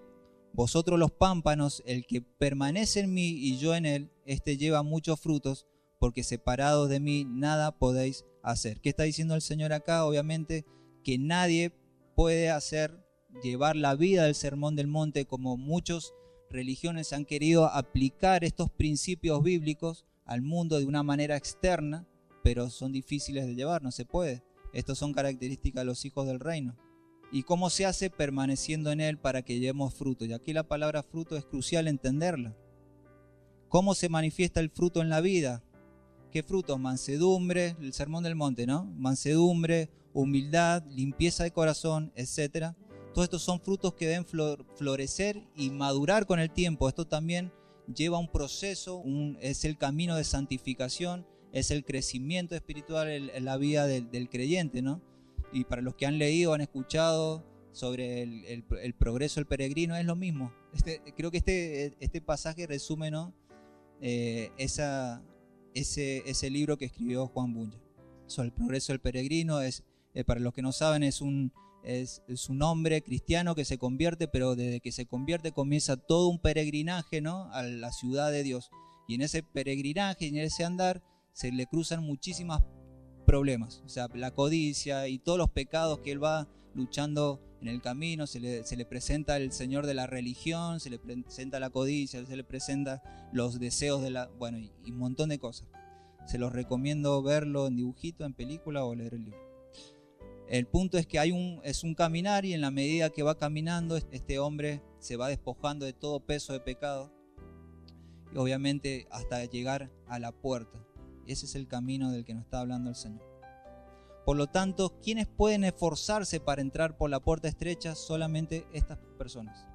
vosotros los pámpanos, el que permanece en mí y yo en él, este lleva muchos frutos, porque separados de mí nada podéis hacer. ¿Qué está diciendo el Señor acá? Obviamente que nadie puede llevar la vida del Sermón del Monte, como muchas religiones han querido aplicar estos principios bíblicos al mundo de una manera externa, pero son difíciles de llevar, no se puede. Estas son características de los hijos del reino. ¿Y cómo se hace? Permaneciendo en él para que llevemos fruto. Y aquí la palabra fruto es crucial entenderla. ¿Cómo se manifiesta el fruto en la vida? ¿Qué frutos? Mansedumbre, el Sermón del Monte, ¿no? Mansedumbre, humildad, limpieza de corazón, etc. Todos estos son frutos que deben florecer y madurar con el tiempo. Esto también lleva un proceso, es el camino de santificación, es el crecimiento espiritual en la vida del creyente, ¿no? Y para los que han leído, han escuchado sobre el progreso del peregrino, es lo mismo. Creo que este pasaje resume, ¿no? Ese libro que escribió Juan Bunyan. Sobre el progreso del peregrino, para los que no saben, es un hombre cristiano que se convierte, pero desde que se convierte comienza todo un peregrinaje, ¿no? A la ciudad de Dios. Y en ese peregrinaje y en ese andar se le cruzan muchísimos problemas, o sea, la codicia y todos los pecados que él va luchando en el camino. Se le presenta el señor de la religión, se le presenta la codicia, se le presenta los deseos bueno, y un montón de cosas. Se los recomiendo verlo en dibujito, en película o leer el libro. El punto es que es un caminar, y en la medida que va caminando, este hombre se va despojando de todo peso de pecado, y obviamente hasta llegar a la puerta. Ese es el camino del que nos está hablando el Señor. Por lo tanto, ¿quiénes pueden esforzarse para entrar por la puerta estrecha? Solamente estas personas.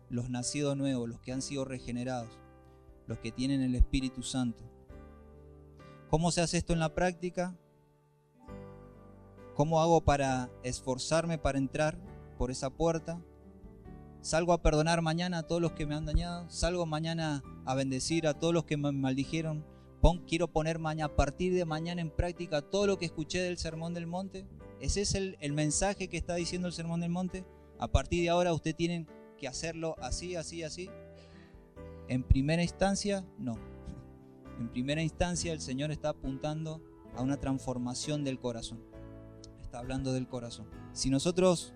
Los nacidos nuevos, los que han sido regenerados, los que tienen el Espíritu Santo. ¿Cómo se hace esto en la práctica? ¿Cómo hago para esforzarme para entrar por esa puerta? ¿Salgo a perdonar mañana a todos los que me han dañado? ¿Salgo mañana a bendecir a todos los que me maldijeron? Quiero poner a partir de mañana en práctica todo lo que escuché del Sermón del Monte. ¿Ese es el mensaje que está diciendo el Sermón del Monte? A partir de ahora usted tiene que hacerlo así, así, así. En primera instancia, no. En primera instancia el Señor está apuntando a una transformación del corazón. Está hablando del corazón. Si nosotros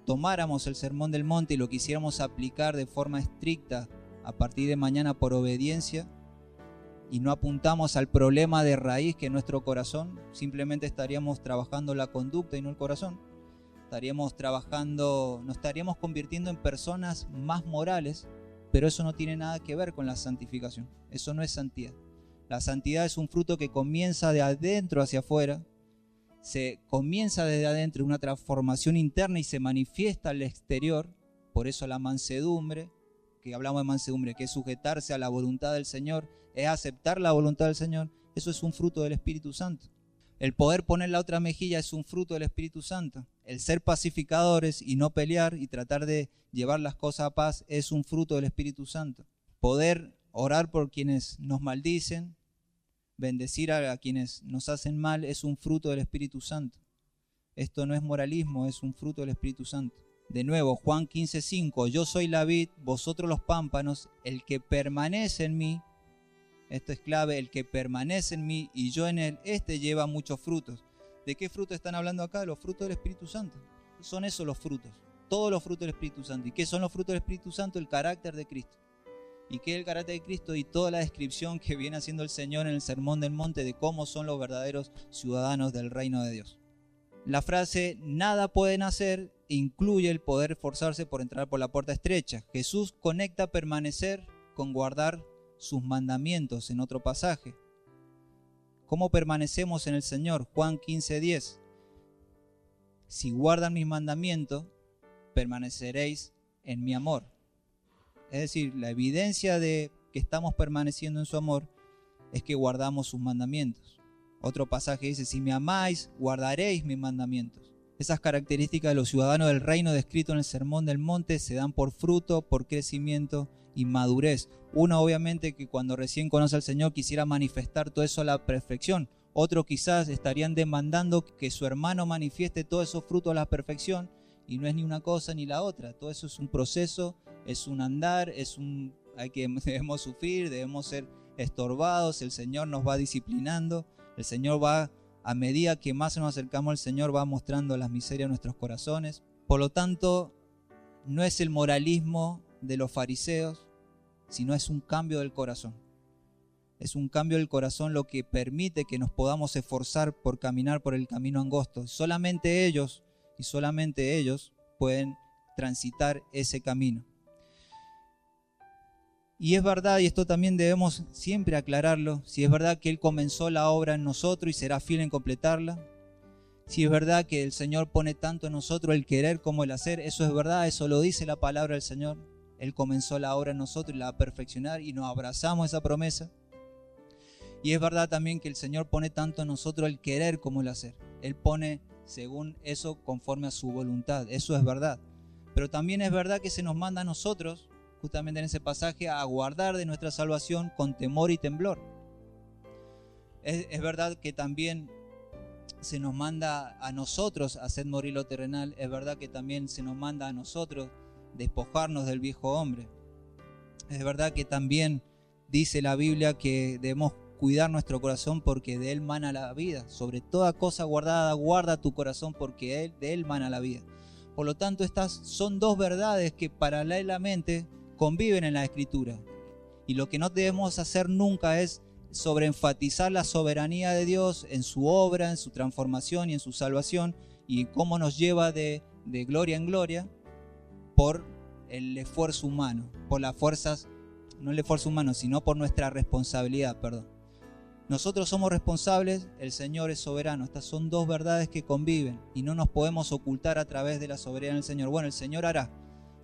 tomáramos el Sermón del Monte y lo quisiéramos aplicar de forma estricta a partir de mañana por obediencia, y no apuntamos al problema de raíz que es nuestro corazón, simplemente estaríamos trabajando la conducta y no el corazón. Nos estaríamos convirtiendo en personas más morales, pero eso no tiene nada que ver con la santificación. Eso no es santidad. La santidad es un fruto que comienza de adentro hacia afuera, se comienza desde adentro, una transformación interna, y se manifiesta al exterior. Por eso la mansedumbre, que hablamos de mansedumbre, que es sujetarse a la voluntad del Señor, es aceptar la voluntad del Señor. Eso es un fruto del Espíritu Santo. El poder poner la otra mejilla es un fruto del Espíritu Santo. El ser pacificadores y no pelear y tratar de llevar las cosas a paz es un fruto del Espíritu Santo. Poder orar por quienes nos maldicen, bendecir a quienes nos hacen mal, es un fruto del Espíritu Santo. Esto no es moralismo, es un fruto del Espíritu Santo. De nuevo, Juan 15:5, yo soy la vid, vosotros los pámpanos, el que permanece en mí, esto es clave, el que permanece en mí y yo en él, este lleva muchos frutos. ¿De qué frutos están hablando acá? Los frutos del Espíritu Santo. Son esos los frutos, todos los frutos del Espíritu Santo. ¿Y qué son los frutos del Espíritu Santo? El carácter de Cristo. ¿Y qué es el carácter de Cristo? Y toda la descripción que viene haciendo el Señor en el Sermón del Monte de cómo son los verdaderos ciudadanos del reino de Dios. La frase nada pueden hacer incluye el poder esforzarse por entrar por la puerta estrecha. Jesús conecta permanecer con guardar sus mandamientos en otro pasaje. ¿Cómo permanecemos en el Señor? Juan 15:10. Si guardan mis mandamientos, permaneceréis en mi amor. Es decir, la evidencia de que estamos permaneciendo en su amor es que guardamos sus mandamientos. Otro pasaje dice, si me amáis, guardaréis mis mandamientos. Esas características de los ciudadanos del reino descrito en el Sermón del Monte se dan por fruto, por crecimiento y madurez. Uno obviamente que cuando recién conoce al Señor quisiera manifestar todo eso a la perfección. Otros quizás estarían demandando que su hermano manifieste todos esos frutos a la perfección, y no es ni una cosa ni la otra. Todo eso es un proceso, es un andar, debemos sufrir, debemos ser estorbados, el Señor nos va disciplinando, el Señor va, a medida que más nos acercamos al Señor, va mostrando las miserias de nuestros corazones. Por lo tanto, no es el moralismo de los fariseos, sino es un cambio del corazón. Es un cambio del corazón lo que permite que nos podamos esforzar por caminar por el camino angosto. Solamente ellos pueden transitar ese camino. Y es verdad, y esto también debemos siempre aclararlo, si es verdad que Él comenzó la obra en nosotros y será fiel en completarla, si es verdad que el Señor pone tanto en nosotros el querer como el hacer, eso es verdad, eso lo dice la palabra del Señor. Él comenzó la obra en nosotros y la va a perfeccionar y nos abrazamos esa promesa. Y es verdad también que el Señor pone tanto en nosotros el querer como el hacer. Él pone según eso conforme a su voluntad, eso es verdad. Pero también es verdad que se nos manda a nosotros, justamente en ese pasaje, a guardar de nuestra salvación con temor y temblor. Es verdad que también se nos manda a nosotros hacer morir lo terrenal. Es verdad que también se nos manda a nosotros despojarnos del viejo hombre. Es verdad que también dice la Biblia que debemos cuidar nuestro corazón porque de él mana la vida. Sobre toda cosa guardada, guarda tu corazón porque de él mana la vida. Por lo tanto, estas son dos verdades que paralelamente conviven en la Escritura. Y lo que no debemos hacer nunca es sobreenfatizar la soberanía de Dios en su obra, en su transformación y en su salvación, y cómo nos lleva de gloria en gloria por el esfuerzo humano, por las fuerzas, no el esfuerzo humano, sino por nuestra responsabilidad, perdón. Nosotros somos responsables, el Señor es soberano. Estas son dos verdades que conviven y no nos podemos ocultar a través de la soberanía del Señor. Bueno, el Señor hará.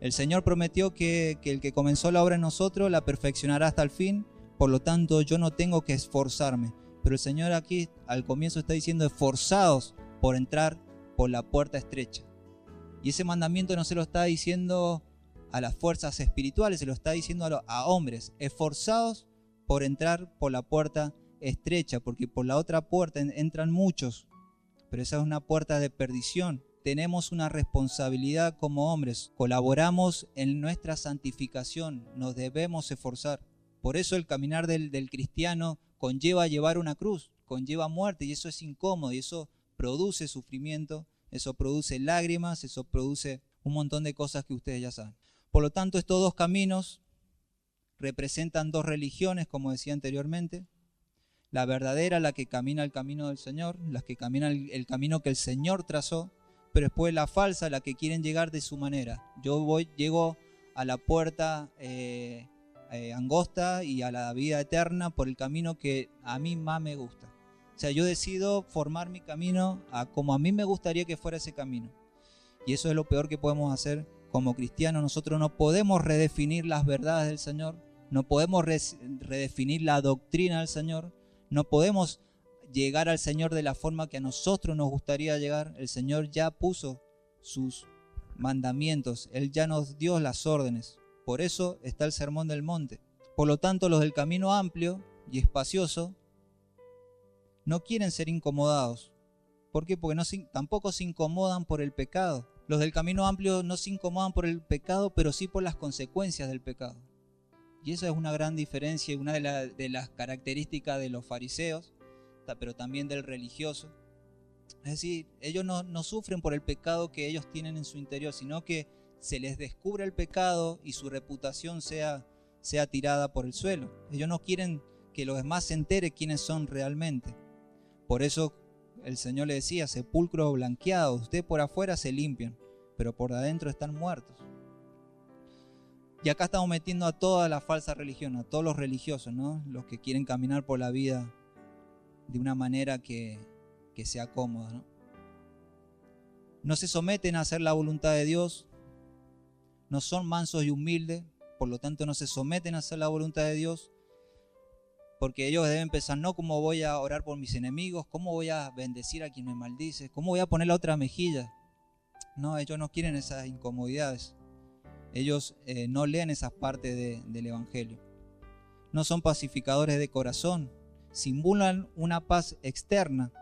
El Señor prometió que el que comenzó la obra en nosotros la perfeccionará hasta el fin. Por lo tanto, yo no tengo que esforzarme. Pero el Señor aquí al comienzo está diciendo esforzados por entrar por la puerta estrecha. Y ese mandamiento no se lo está diciendo a las fuerzas espirituales, se lo está diciendo a hombres. Esforzados por entrar por la puerta estrecha, porque por la otra puerta entran muchos, pero esa es una puerta de perdición. Tenemos una responsabilidad como hombres, colaboramos en nuestra santificación, nos debemos esforzar. Por eso el caminar del cristiano conlleva llevar una cruz, conlleva muerte, y eso es incómodo, y eso produce sufrimiento, eso produce lágrimas, eso produce un montón de cosas que ustedes ya saben. Por lo tanto, estos dos caminos representan dos religiones, como decía anteriormente. La verdadera, la que camina el camino del Señor, la que camina el camino que el Señor trazó, pero después la falsa, la que quieren llegar de su manera. Llego a la puerta angosta y a la vida eterna por el camino que a mí más me gusta. O sea, yo decido formar mi camino como a mí me gustaría que fuera ese camino. Y eso es lo peor que podemos hacer como cristianos. Nosotros no podemos redefinir las verdades del Señor, no podemos redefinir la doctrina del Señor, no podemos llegar al Señor de la forma que a nosotros nos gustaría llegar. El Señor ya puso sus mandamientos, Él ya nos dio las órdenes. Por eso está el Sermón del Monte. Por lo tanto, los del camino amplio y espacioso no quieren ser incomodados. ¿Por qué? Porque tampoco se incomodan por el pecado. Los del camino amplio no se incomodan por el pecado, pero sí por las consecuencias del pecado. Y esa es una gran diferencia y una de las características de los fariseos, pero también del religioso. Es decir, ellos no sufren por el pecado que ellos tienen en su interior, sino que se les descubre el pecado y su reputación sea tirada por el suelo. Ellos no quieren que los demás se enteren quiénes son realmente. Por eso el Señor le decía, sepulcro blanqueado, ustedes por afuera se limpian, pero por adentro están muertos. Y acá estamos metiendo a toda la falsa religión, a todos los religiosos, ¿no? Los que quieren caminar por la vida de una manera que sea cómoda, ¿no? No se someten a hacer la voluntad de Dios, no son mansos y humildes, por lo tanto no se someten a hacer la voluntad de Dios, porque ellos deben pensar, no, ¿cómo voy a orar por mis enemigos? ¿Cómo voy a bendecir a quien me maldice? ¿Cómo voy a poner la otra mejilla? No, ellos no quieren esas incomodidades. Ellos no leen esas partes del Evangelio. No son pacificadores de corazón. Simulan una paz externa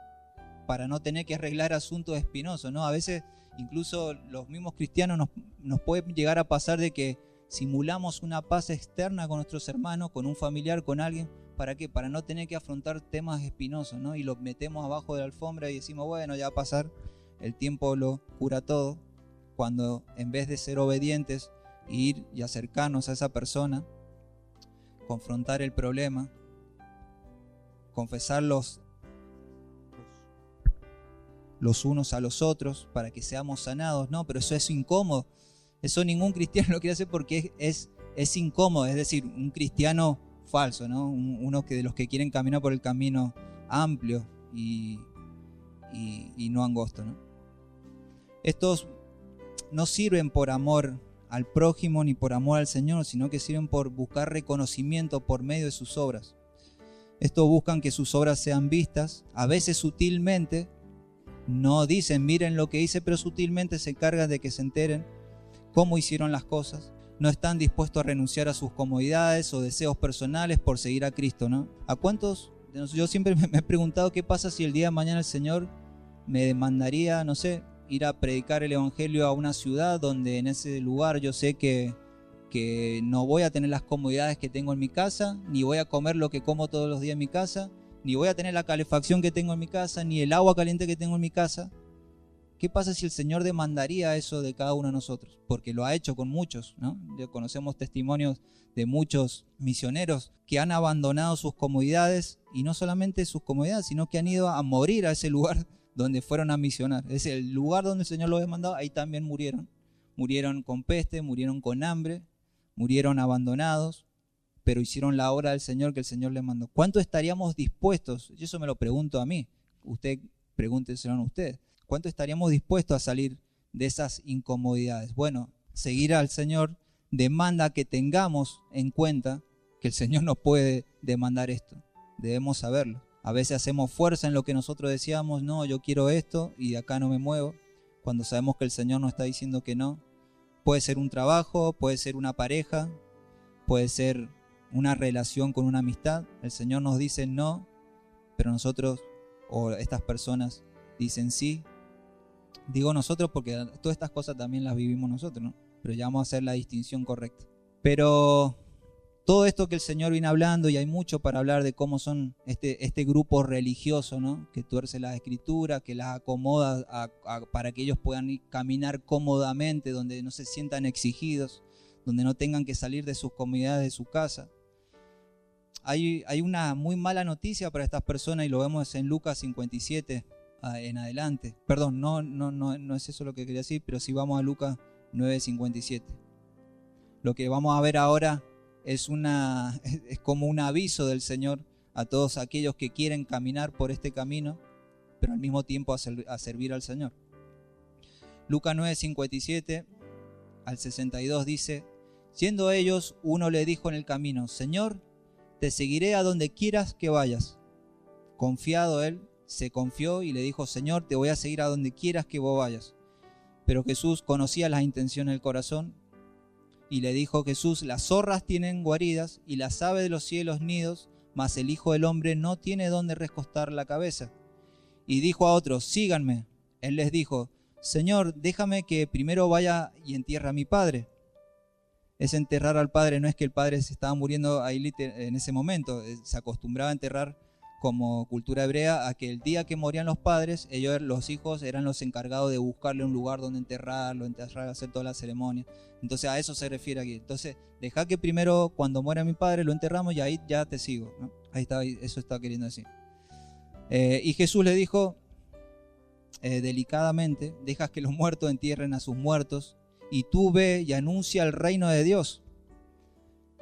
para no tener que arreglar asuntos espinosos, ¿no? A veces incluso los mismos cristianos nos puede llegar a pasar de que simulamos una paz externa con nuestros hermanos, con un familiar, con alguien. ¿Para qué? Para no tener que afrontar temas espinosos, ¿no? Y los metemos abajo de la alfombra y decimos, bueno, ya va a pasar, el tiempo lo cura todo. Cuando en vez de ser obedientes, ir y acercarnos a esa persona, confrontar el problema, confesar los unos a los otros para que seamos sanados. No, pero eso es incómodo. Eso ningún cristiano lo quiere hacer porque es incómodo. Es decir, un cristiano falso, ¿no? Uno de los que quieren caminar por el camino amplio y no angosto, ¿no? Estos no sirven por amor al prójimo ni por amor al Señor, sino que sirven por buscar reconocimiento por medio de sus obras. Estos buscan que sus obras sean vistas, a veces sutilmente, no dicen miren lo que hice, pero sutilmente se encargan de que se enteren cómo hicieron las cosas. No están dispuestos a renunciar a sus comodidades o deseos personales por seguir a Cristo, ¿no? ¿A cuántos? Yo siempre me he preguntado qué pasa si el día de mañana el Señor me demandaría, no sé, ir a predicar el Evangelio a una ciudad donde en ese lugar yo sé que no voy a tener las comodidades que tengo en mi casa, ni voy a comer lo que como todos los días en mi casa, ni voy a tener la calefacción que tengo en mi casa, ni el agua caliente que tengo en mi casa. ¿Qué pasa si el Señor demandaría eso de cada uno de nosotros? Porque lo ha hecho con muchos, ¿no? Ya conocemos testimonios de muchos misioneros que han abandonado sus comodidades, y no solamente sus comodidades, sino que han ido a morir a ese lugar donde fueron a misionar. Es el lugar donde el Señor los había mandado, ahí también murieron. Murieron con peste, murieron con hambre, murieron abandonados, pero hicieron la obra del Señor que el Señor les mandó. ¿Cuánto estaríamos dispuestos? Y eso me lo pregunto a mí. Usted pregúnteselo a usted. ¿Cuánto estaríamos dispuestos a salir de esas incomodidades? Bueno, seguir al Señor demanda que tengamos en cuenta que el Señor nos puede demandar esto. Debemos saberlo. A veces hacemos fuerza en lo que nosotros decíamos, no, yo quiero esto y de acá no me muevo, cuando sabemos que el Señor nos está diciendo que no. Puede ser un trabajo, puede ser una pareja, puede ser una relación con una amistad. El Señor nos dice no, pero nosotros o estas personas dicen sí. Digo nosotros porque todas estas cosas también las vivimos nosotros, ¿no? Pero ya vamos a hacer la distinción correcta. Pero todo esto que el Señor viene hablando, y hay mucho para hablar de cómo son este grupo religioso, ¿no? Que tuerce las escrituras, que las acomoda para que ellos puedan caminar cómodamente, donde no se sientan exigidos, donde no tengan que salir de sus comodidades de su casa. Hay una muy mala noticia para estas personas y lo vemos en Lucas 57 en adelante. Perdón, no es eso lo que quería decir, pero sí vamos a Lucas 9:57. Lo que vamos a ver ahora es como un aviso del Señor a todos aquellos que quieren caminar por este camino, pero al mismo tiempo a servir al Señor. Lucas 9:57 al 62 dice: Siendo ellos, uno le dijo en el camino: Señor, te seguiré a donde quieras que vayas. Confiado él, se confió y le dijo: Señor, te voy a seguir a donde quieras que vos vayas. Pero Jesús conocía las intenciones del corazón y le dijo Jesús: las zorras tienen guaridas y las aves de los cielos nidos, mas el Hijo del Hombre no tiene dónde recostar la cabeza. Y dijo a otros: síganme. Él les dijo: Señor, déjame que primero vaya y entierre a mi padre. Es enterrar al padre, no es que el padre se estaba muriendo ahí en ese momento. Se acostumbraba a enterrar, como cultura hebrea, a que el día que morían los padres, ellos, los hijos, eran los encargados de buscarle un lugar donde enterrarlo, hacer toda la ceremonia. Entonces a eso se refiere aquí. Entonces, deja que primero, cuando muera mi padre, lo enterramos y ahí ya te sigo, ¿no? Ahí está, eso está queriendo decir. Y Jesús le dijo delicadamente: dejas que los muertos entierren a sus muertos, y tú ve y anuncia el reino de Dios.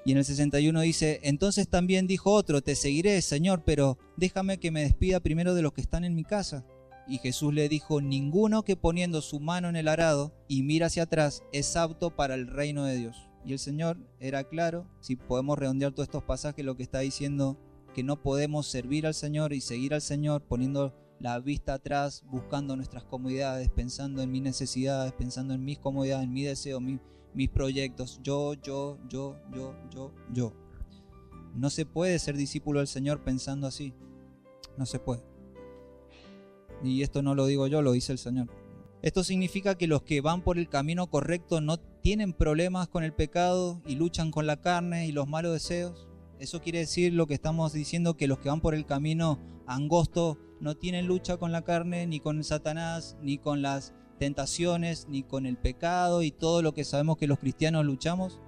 Y en el 61 dice: entonces también dijo otro: te seguiré, Señor, pero déjame que me despida primero de los que están en mi casa. Y Jesús le dijo: ninguno que poniendo su mano en el arado y mira hacia atrás es apto para el reino de Dios. Y el Señor era claro. Si podemos redondear todos estos pasajes, lo que está diciendo, que no podemos servir al Señor y seguir al Señor poniendo la vista atrás, buscando nuestras comodidades, pensando en mis necesidades, pensando en mis comodidades, en mi deseo, mis proyectos, yo. No se puede ser discípulo del Señor pensando así. No se puede. Y esto no lo digo yo, lo dice el Señor. Esto significa que los que van por el camino correcto no tienen problemas con el pecado y luchan con la carne y los malos deseos. Eso quiere decir lo que estamos diciendo, que los que van por el camino angosto no tienen lucha con la carne, ni con Satanás, ni con las tentaciones, ni con el pecado y todo lo que sabemos que los cristianos luchamos.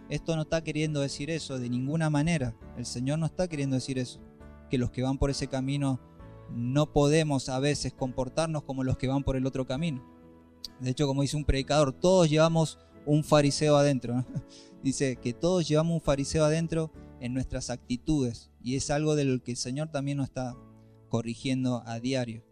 Esto no está queriendo decir eso de ninguna manera. El Señor no está queriendo decir eso, que los que van por ese camino no podemos a veces comportarnos como los que van por el otro camino. De hecho, como dice un predicador, todos llevamos un fariseo adentro, ¿no? Dice que todos llevamos un fariseo adentro en nuestras actitudes, y es algo de lo que el Señor también nos está corrigiendo a diario.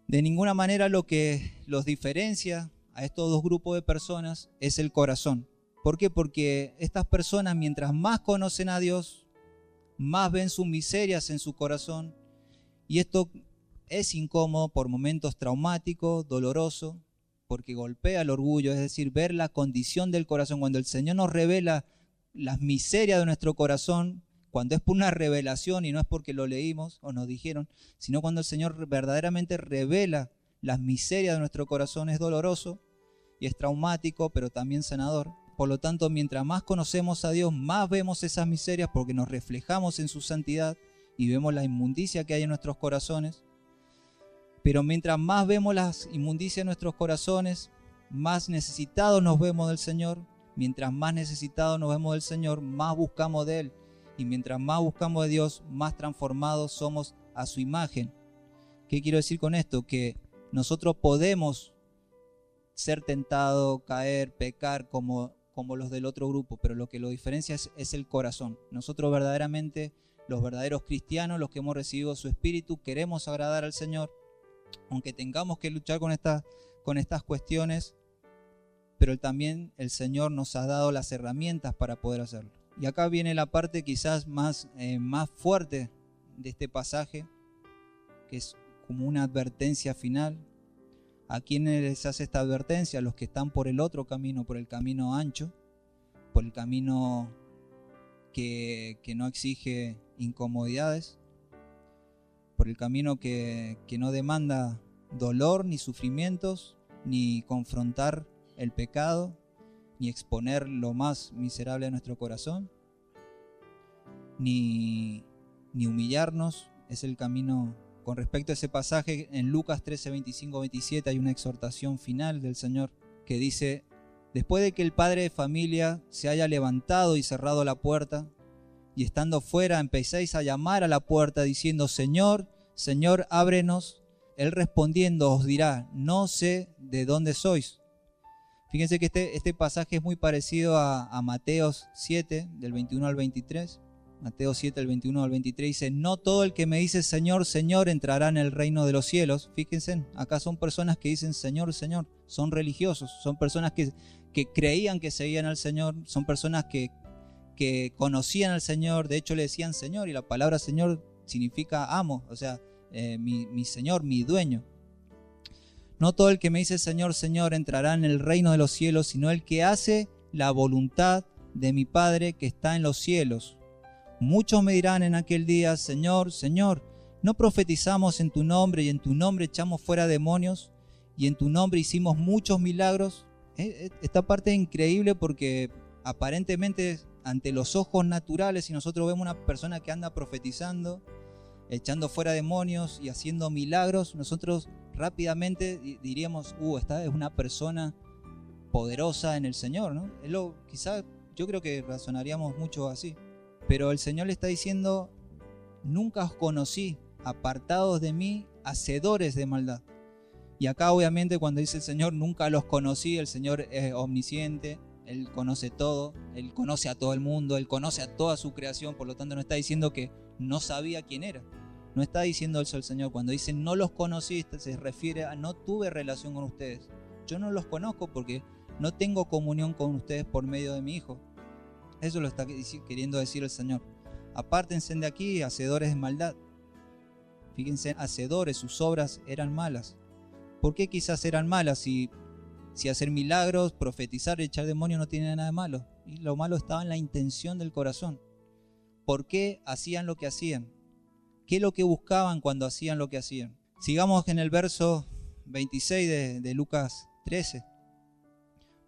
De ninguna manera lo que los diferencia a estos dos grupos de personas es el corazón. ¿Por qué? Porque estas personas, mientras más conocen a Dios, más ven sus miserias en su corazón, y esto es incómodo, por momentos traumático, doloroso, porque golpea el orgullo, es decir, ver la condición del corazón. Cuando el Señor nos revela las miserias de nuestro corazón, cuando es por una revelación y no es porque lo leímos o nos dijeron, sino cuando el Señor verdaderamente revela las miserias de nuestro corazón, es doloroso y es traumático, pero también sanador. Por lo tanto, mientras más conocemos a Dios, más vemos esas miserias, porque nos reflejamos en su santidad y vemos la inmundicia que hay en nuestros corazones. Pero mientras más vemos las inmundicias en nuestros corazones, más necesitados nos vemos del Señor. Mientras más necesitados nos vemos del Señor, más buscamos de Él. Y mientras más buscamos de Dios, más transformados somos a su imagen, ¿Qué quiero decir con esto? Que nosotros podemos ser tentados, caer, pecar como los del otro grupo, pero lo que lo diferencia es el corazón. Nosotros verdaderamente, los verdaderos cristianos, los que hemos recibido su espíritu, queremos agradar al Señor, aunque tengamos que luchar con estas cuestiones, pero también el Señor nos ha dado las herramientas para poder hacerlo. Y acá viene la parte quizás más fuerte de este pasaje, que es como una advertencia final. ¿A quiénes les hace esta advertencia? A los que están por el otro camino, por el camino ancho, por el camino que no exige incomodidades, por el camino que no demanda dolor ni sufrimientos, ni confrontar el pecado, ni exponer lo más miserable de nuestro corazón, ni humillarnos. Es el camino. Con respecto a ese pasaje, en Lucas 13, 25, 27 hay una exhortación final del Señor que dice: después de que el padre de familia se haya levantado y cerrado la puerta, y estando fuera empecéis a llamar a la puerta diciendo: Señor, Señor, ábrenos. Él respondiendo os dirá: no sé de dónde sois. Fíjense que este pasaje es muy parecido a Mateo 7, del 21 al 23. Mateo 7, del 21 al 23 dice: no todo el que me dice Señor, Señor entrará en el reino de los cielos. Fíjense, acá son personas que dicen Señor, Señor, son religiosos, son personas que creían que seguían al Señor, son personas que conocían al Señor, de hecho le decían Señor, y la palabra Señor significa amo, o sea, mi Señor, mi dueño. No todo el que me dice Señor, Señor entrará en el reino de los cielos, sino el que hace la voluntad de mi Padre que está en los cielos. Muchos me dirán en aquel día: Señor, Señor, ¿no profetizamos en tu nombre y en tu nombre echamos fuera demonios y en tu nombre hicimos muchos milagros? Esta parte es increíble porque aparentemente ante los ojos naturales, si nosotros vemos una persona que anda profetizando, echando fuera demonios y haciendo milagros, nosotros rápidamente diríamos: esta es una persona poderosa en el Señor, ¿no? Quizás yo creo que razonaríamos mucho así. Pero el Señor le está diciendo: nunca os conocí, apartados de mí, hacedores de maldad. Y acá obviamente cuando dice el Señor nunca los conocí, el Señor es omnisciente, Él conoce todo, Él conoce a todo el mundo, Él conoce a toda su creación, por lo tanto no está diciendo que no sabía quién era. No está diciendo eso el Señor. Cuando dice no los conociste, se refiere a no tuve relación con ustedes. Yo no los conozco porque no tengo comunión con ustedes por medio de mi Hijo. Eso lo está queriendo decir el Señor. Apártense de aquí, hacedores de maldad. Fíjense, hacedores, sus obras eran malas. ¿Por qué quizás eran malas? Si hacer milagros, profetizar, echar demonios no tiene nada de malo. Y lo malo estaba en la intención del corazón. ¿Por qué hacían lo que hacían? ¿Qué es lo que buscaban cuando hacían lo que hacían? Sigamos en el verso 26 de Lucas 13.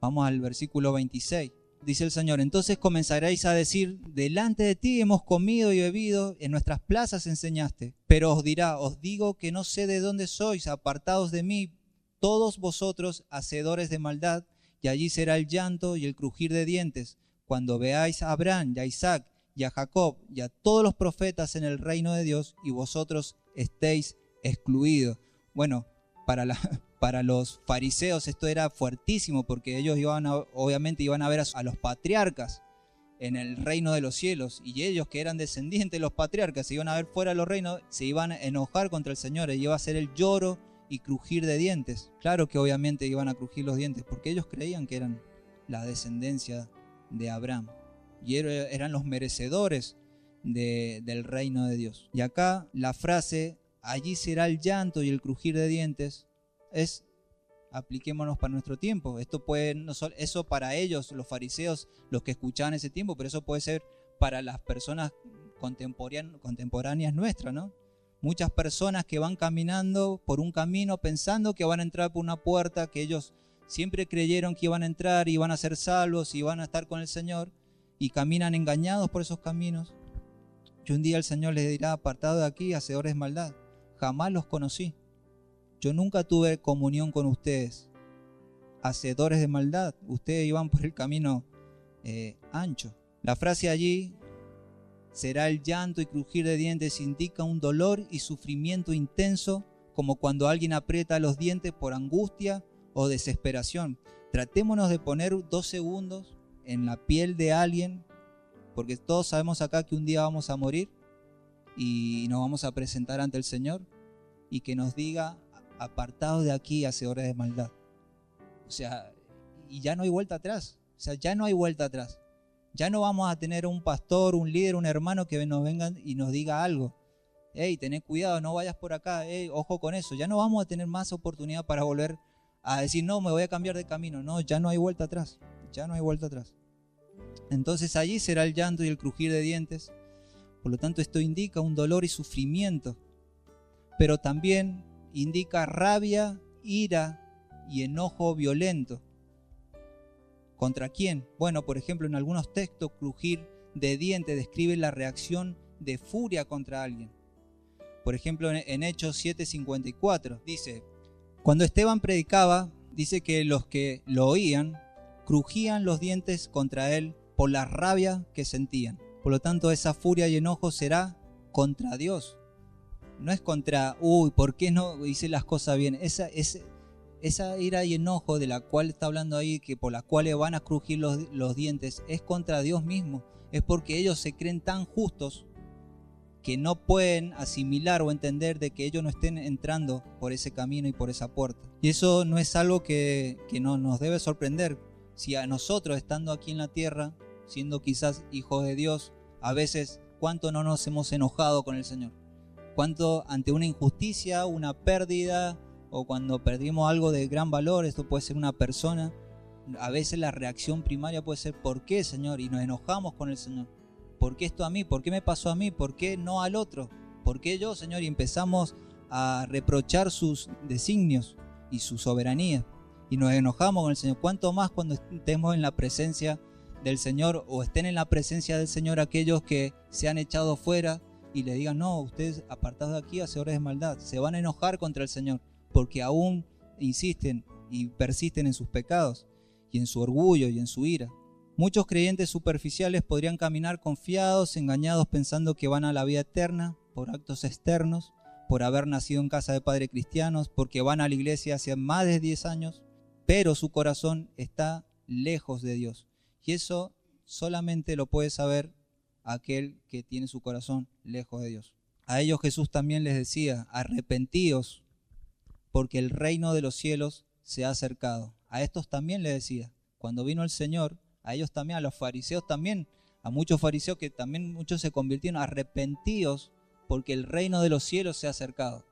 Vamos al versículo 26. Dice el Señor: entonces comenzaréis a decir: delante de ti hemos comido y bebido, en nuestras plazas enseñaste. Pero os dirá: os digo que no sé de dónde sois, apartados de mí, todos vosotros hacedores de maldad. Y allí será el llanto y el crujir de dientes, cuando veáis a Abraham y a Isaac y a Jacob y a todos los profetas en el reino de Dios, y vosotros estéis excluidos. Bueno, para los fariseos esto era fuertísimo, porque ellos obviamente iban a ver a los patriarcas en el reino de los cielos, y ellos, que eran descendientes de los patriarcas, se iban a ver fuera de los reinos, se iban a enojar contra el Señor, y iba a ser el lloro y crujir de dientes. Claro que obviamente iban a crujir los dientes, porque ellos creían que eran la descendencia de Abraham y eran los merecedores del reino de Dios. Y acá la frase allí será el llanto y el crujir de dientes es, apliquémonos para nuestro tiempo. Esto puede, no solo, eso para ellos, los fariseos, los que escuchaban ese tiempo, pero eso puede ser para las personas contemporáneas nuestras, ¿no? Muchas personas que van caminando por un camino pensando que van a entrar por una puerta que ellos siempre creyeron que iban a entrar y iban a ser salvos y iban a estar con el Señor, y caminan engañados por esos caminos. Y un día el Señor les dirá: apartado de aquí, hacedores de maldad, jamás los conocí. Yo nunca tuve comunión con ustedes, hacedores de maldad. Ustedes iban por el camino ancho. La frase allí será el llanto y crujir de dientes indica un dolor y sufrimiento intenso como cuando alguien aprieta los dientes por angustia o desesperación. Tratémonos de poner 2 segundos en la piel de alguien, porque todos sabemos acá que un día vamos a morir y nos vamos a presentar ante el Señor, y que nos diga: apartados de aquí, hacedores de maldad. O sea, y ya no hay vuelta atrás. O sea, ya no hay vuelta atrás. Ya no vamos a tener un pastor, un líder, un hermano que nos venga y nos diga algo. Hey, tened cuidado, no vayas por acá, hey, ojo con eso. Ya no vamos a tener más oportunidad para volver a decir: no, me voy a cambiar de camino. No, ya no hay vuelta atrás. Ya no hay vuelta atrás. Entonces allí será el llanto y el crujir de dientes. Por lo tanto, esto indica un dolor y sufrimiento, pero también indica rabia, ira y enojo violento. ¿Contra quién? Bueno, por ejemplo, en algunos textos, crujir de dientes describe la reacción de furia contra alguien. Por ejemplo, en Hechos 7:54 dice: cuando Esteban predicaba, dice que los que lo oían crujían los dientes contra él por la rabia que sentían. Por lo tanto, esa furia y enojo será contra Dios. No es contra, ¿por qué no hice las cosas bien? Esa ira y enojo de la cual está hablando ahí, que por la cual van a crujir los dientes, es contra Dios mismo. Es porque ellos se creen tan justos que no pueden asimilar o entender de que ellos no estén entrando por ese camino y por esa puerta. Y eso no es algo que no nos debe sorprender. Si a nosotros, estando aquí en la tierra, siendo quizás hijos de Dios, a veces cuánto no nos hemos enojado con el Señor. Cuánto ante una injusticia, una pérdida, o cuando perdimos algo de gran valor, esto puede ser una persona, a veces la reacción primaria puede ser: ¿por qué, Señor? Y nos enojamos con el Señor. ¿Por qué esto a mí? ¿Por qué me pasó a mí? ¿Por qué no al otro? ¿Por qué yo, Señor? Y empezamos a reprochar sus designios y su soberanía, y nos enojamos con el Señor. ¿Cuánto más cuando estemos en la presencia del Señor, o estén en la presencia del Señor aquellos que se han echado fuera y le digan: no, ustedes apartados de aquí, hacedores de maldad? Se van a enojar contra el Señor porque aún insisten y persisten en sus pecados y en su orgullo y en su ira. Muchos creyentes superficiales podrían caminar confiados, engañados, pensando que van a la vida eterna por actos externos, por haber nacido en casa de padres cristianos, porque van a la iglesia hace más de 10 años, pero su corazón está lejos de Dios. Y eso solamente lo puede saber aquel que tiene su corazón lejos de Dios. A ellos Jesús también les decía: arrepentíos, porque el reino de los cielos se ha acercado. A estos también les decía, cuando vino el Señor, a ellos también, a los fariseos también, a muchos fariseos que también muchos se convirtieron: arrepentíos, porque el reino de los cielos se ha acercado.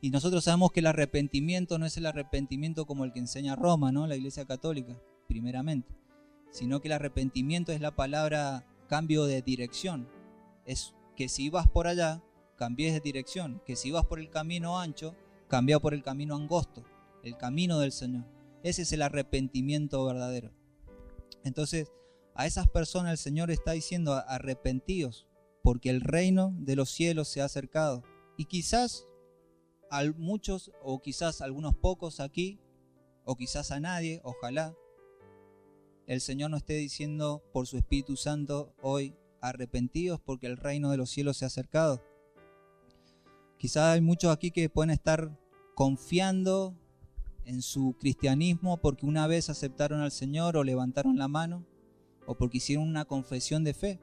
Y nosotros sabemos que el arrepentimiento no es el arrepentimiento como el que enseña Roma, ¿no? La Iglesia Católica, primeramente, sino que el arrepentimiento es la palabra cambio de dirección. Es que si vas por allá, cambies de dirección. Que si vas por el camino ancho, cambia por el camino angosto, el camino del Señor. Ese es el arrepentimiento verdadero. Entonces, a esas personas el Señor está diciendo: arrepentíos, porque el reino de los cielos se ha acercado. Y quizás a muchos, o quizás a algunos pocos aquí, o quizás a nadie, ojalá, el Señor nos esté diciendo por su Espíritu Santo hoy: arrepentíos, porque el reino de los cielos se ha acercado. Quizás hay muchos aquí que pueden estar confiando en su cristianismo porque una vez aceptaron al Señor, o levantaron la mano, o porque hicieron una confesión de fe.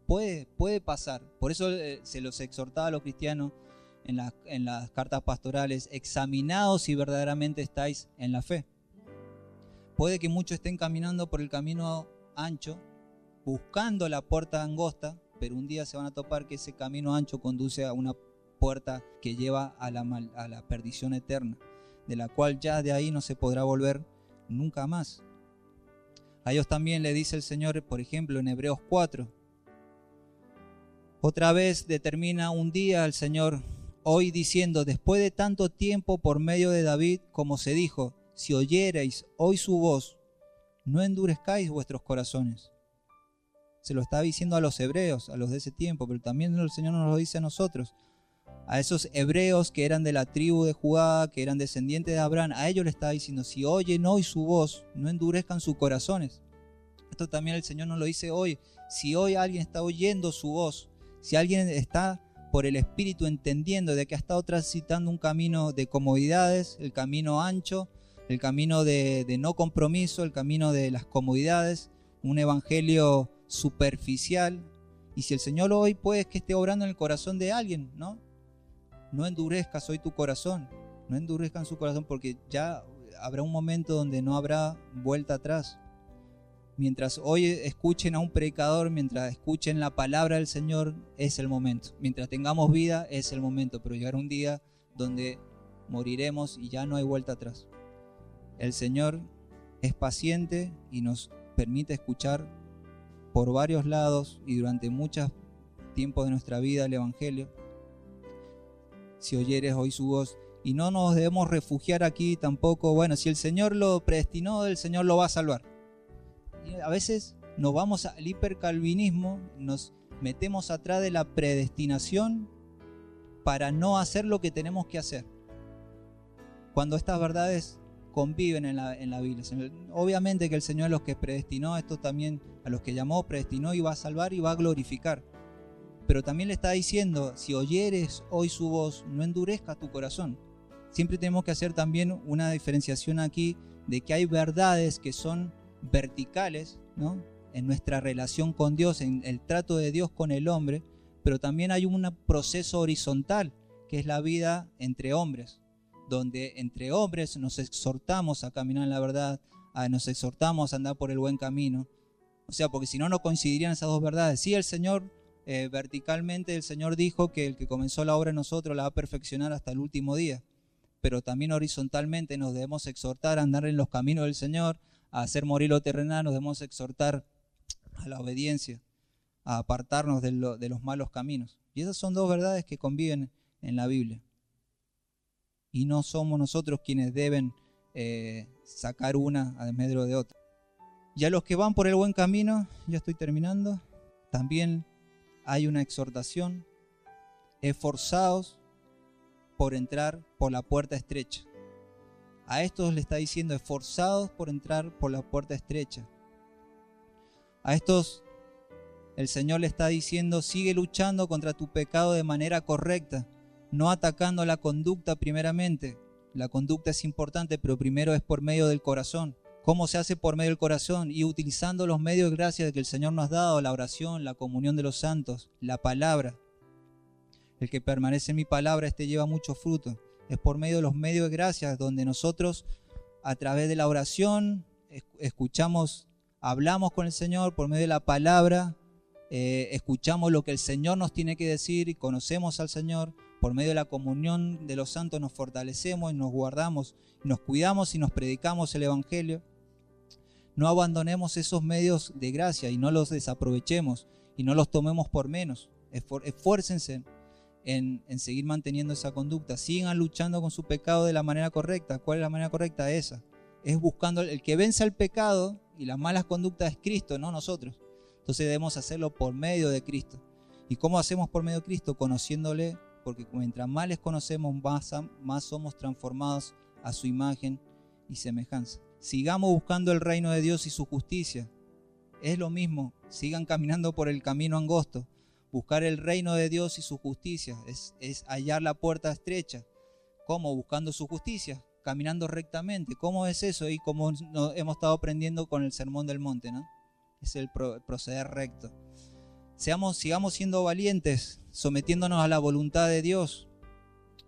Puede pasar. Por eso se los exhortaba a los cristianos en las cartas pastorales: examinaos si verdaderamente estáis en la fe. Puede que muchos estén caminando por el camino ancho, buscando la puerta angosta, pero un día se van a topar que ese camino ancho conduce a una puerta que lleva a la perdición eterna, de la cual ya de ahí no se podrá volver nunca más. A ellos también le dice el Señor, por ejemplo, en Hebreos 4. Otra vez determina un día el Señor hoy diciendo: después de tanto tiempo, por medio de David, como se dijo: si oyereis hoy su voz, no endurezcáis vuestros corazones. Se lo está diciendo a los hebreos, a los de ese tiempo, pero también el Señor nos lo dice a nosotros. A esos hebreos que eran de la tribu de Judá, que eran descendientes de Abraham, a ellos le está diciendo: si oyen hoy su voz, no endurezcan sus corazones. Esto también el Señor nos lo dice hoy. Si hoy alguien está oyendo su voz, si alguien está por el Espíritu, entendiendo de que ha estado transitando un camino de comodidades, el camino ancho, el camino de no compromiso, el camino de las comodidades, un evangelio superficial. Y si el Señor hoy puede que esté obrando en el corazón de alguien, ¿no? No endurezcas hoy tu corazón, no endurezcan su corazón, porque ya habrá un momento donde no habrá vuelta atrás. Mientras hoy escuchen a un predicador, mientras escuchen la palabra del Señor, es el momento. Mientras tengamos vida, es el momento, pero llegará un día donde moriremos y ya no hay vuelta atrás. El Señor es paciente y nos permite escuchar por varios lados y durante muchos tiempos de nuestra vida el Evangelio. Si oyeres hoy su voz, y no nos debemos refugiar aquí tampoco, bueno, si el Señor lo predestinó, el Señor lo va a salvar. Y a veces nos vamos al hipercalvinismo, nos metemos atrás de la predestinación para no hacer lo que tenemos que hacer, cuando estas verdades conviven en la Biblia. Obviamente que el Señor a los que predestinó, esto también a los que llamó, predestinó y va a salvar y va a glorificar. Pero también le está diciendo, si oyeres hoy su voz, no endurezcas tu corazón. Siempre tenemos que hacer también una diferenciación aquí de que hay verdades que son verticales, ¿no?, en nuestra relación con Dios, en el trato de Dios con el hombre, pero también hay un proceso horizontal, que es la vida entre hombres, donde entre hombres nos exhortamos a caminar en la verdad, nos exhortamos a andar por el buen camino. O sea, porque si no, no coincidirían esas dos verdades. Sí, el Señor, verticalmente, el Señor dijo que el que comenzó la obra en nosotros la va a perfeccionar hasta el último día. Pero también horizontalmente nos debemos exhortar a andar en los caminos del Señor, a hacer morir lo terrenal, nos debemos exhortar a la obediencia, a apartarnos de los malos caminos. Y esas son dos verdades que conviven en la Biblia. Y no somos nosotros quienes deben sacar una a desmedro de otra. Y a los que van por el buen camino, ya estoy terminando, también hay una exhortación: esforzaos por entrar por la puerta estrecha. A estos le está diciendo, esforzados por entrar por la puerta estrecha. A estos el Señor le está diciendo, sigue luchando contra tu pecado de manera correcta, no atacando la conducta primeramente. La conducta es importante, pero primero es por medio del corazón. ¿Cómo se hace por medio del corazón? Y utilizando los medios de gracia que el Señor nos ha dado, la oración, la comunión de los santos, la palabra. El que permanece en mi palabra, este lleva mucho fruto. Es por medio de los medios de gracia donde nosotros, a través de la oración, escuchamos, hablamos con el Señor por medio de la palabra, escuchamos lo que el Señor nos tiene que decir y conocemos al Señor. Por medio de la comunión de los santos nos fortalecemos y nos guardamos, nos cuidamos y nos predicamos el Evangelio. No abandonemos esos medios de gracia y no los desaprovechemos y no los tomemos por menos. Esfuércense en seguir manteniendo esa conducta. Sigan luchando con su pecado de la manera correcta. ¿Cuál es la manera correcta? Esa. Es buscando el que vence al pecado y las malas conductas es Cristo, no nosotros. Entonces debemos hacerlo por medio de Cristo. ¿Y cómo hacemos por medio de Cristo? Conociéndole, porque mientras más les conocemos, más somos transformados a su imagen y semejanza. Sigamos buscando el reino de Dios y su justicia. Es lo mismo, sigan caminando por el camino angosto. Buscar el reino de Dios y su justicia es hallar la puerta estrecha. ¿Cómo? Buscando su justicia, caminando rectamente. ¿Cómo es eso? Y como hemos estado aprendiendo con el Sermón del Monte, ¿no? Es el proceder recto. Sigamos siendo valientes, sometiéndonos a la voluntad de Dios.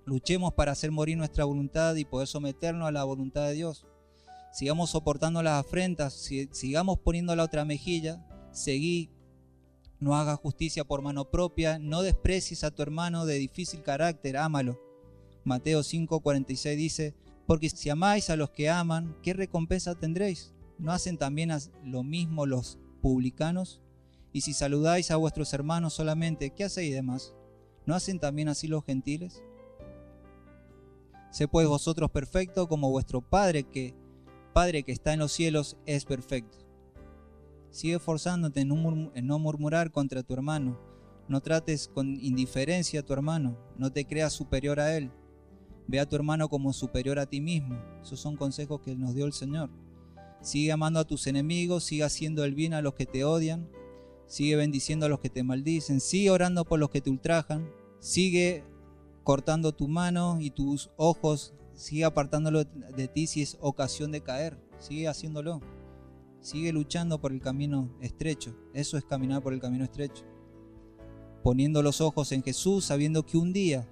Luchemos para hacer morir nuestra voluntad y poder someternos a la voluntad de Dios. Sigamos soportando las afrentas, sigamos poniendo la otra mejilla. Seguí, no hagas justicia por mano propia, no desprecies a tu hermano de difícil carácter, ámalo. Mateo 5:46 dice, porque si amáis a los que aman, ¿qué recompensa tendréis? ¿No hacen también lo mismo los publicanos? Y si saludáis a vuestros hermanos solamente, ¿qué hacéis de más? ¿No hacen también así los gentiles? Sé pues vosotros perfectos como vuestro Padre que está en los cielos es perfecto. Sigue esforzándote en no murmurar contra tu hermano. No trates con indiferencia a tu hermano. No te creas superior a él. Ve a tu hermano como superior a ti mismo. Esos son consejos que nos dio el Señor. Sigue amando a tus enemigos. Sigue haciendo el bien a los que te odian. Sigue bendiciendo a los que te maldicen. Sigue orando por los que te ultrajan. Sigue cortando tu mano y tus ojos, sigue apartándolo de ti si es ocasión de caer. Sigue haciéndolo. Sigue luchando por el camino estrecho. Eso es caminar por el camino estrecho. Poniendo los ojos en Jesús, sabiendo que un día,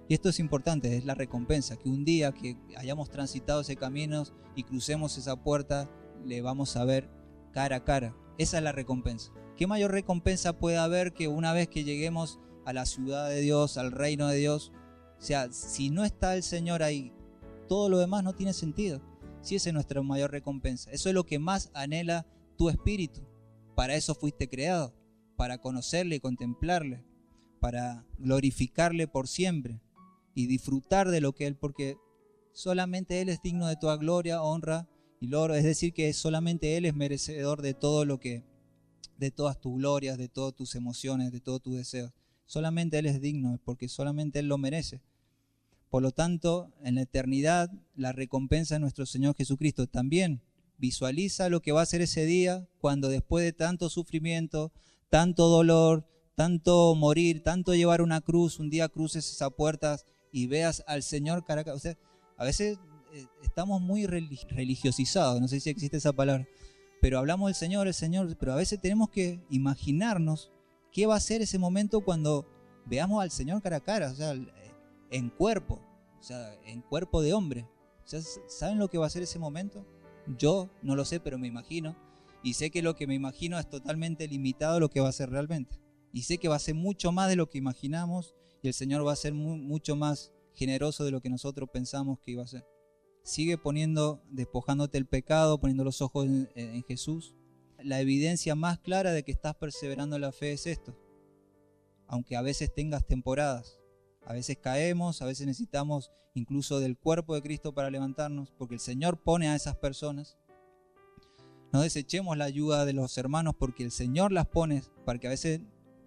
y esto es importante, es la recompensa, que un día que hayamos transitado ese camino y crucemos esa puerta, le vamos a ver cara a cara. Esa es la recompensa. ¿Qué mayor recompensa puede haber que una vez que lleguemos a la ciudad de Dios, al reino de Dios? O sea, si no está el Señor ahí, todo lo demás no tiene sentido. Si esa es nuestra mayor recompensa. Eso es lo que más anhela tu espíritu. Para eso fuiste creado, para conocerle y contemplarle, para glorificarle por siempre y disfrutar de lo que Él, porque solamente Él es digno de toda gloria, honra y logro. Es decir, que solamente Él es merecedor de todo lo que, de todas tus glorias, de todas tus emociones, de todos tus deseos. Solamente Él es digno, porque solamente Él lo merece. Por lo tanto, en la eternidad, la recompensa de nuestro Señor Jesucristo también visualiza lo que va a ser ese día, cuando después de tanto sufrimiento, tanto dolor, tanto morir, tanto llevar una cruz, un día cruces esas puertas y veas al Señor cara a cara. O sea, a veces estamos muy religiosizados, no sé si existe esa palabra, pero hablamos del Señor, pero a veces tenemos que imaginarnos qué va a ser ese momento cuando veamos al Señor cara a cara, o sea, en cuerpo, o sea, en cuerpo de hombre. O sea, ¿saben lo que va a ser ese momento? Yo no lo sé, pero me imagino, y sé que lo que me imagino es totalmente limitado a lo que va a ser realmente. Y sé que va a ser mucho más de lo que imaginamos, y el Señor va a ser mucho más generoso de lo que nosotros pensamos que iba a ser. Sigue despojándote el pecado, poniendo los ojos en Jesús. La evidencia más clara de que estás perseverando en la fe es esto. Aunque a veces tengas temporadas, a veces caemos, a veces necesitamos incluso del cuerpo de Cristo para levantarnos, porque el Señor pone a esas personas. No desechemos la ayuda de los hermanos, porque el Señor las pone, para que a veces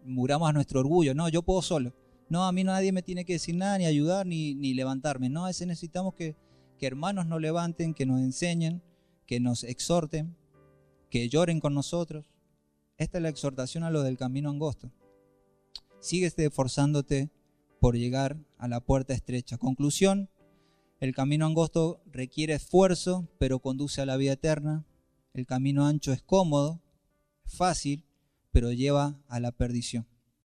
muramos a nuestro orgullo. No, yo puedo solo. No, a mí nadie me tiene que decir nada, ni ayudar, ni levantarme. No, a veces necesitamos que hermanos nos levanten, que nos enseñen, que nos exhorten, que lloren con nosotros. Esta es la exhortación a los del camino angosto. Sigues esforzándote por llegar a la puerta estrecha. Conclusión: el camino angosto requiere esfuerzo, pero conduce a la vida eterna. El camino ancho es cómodo, fácil, pero lleva a la perdición.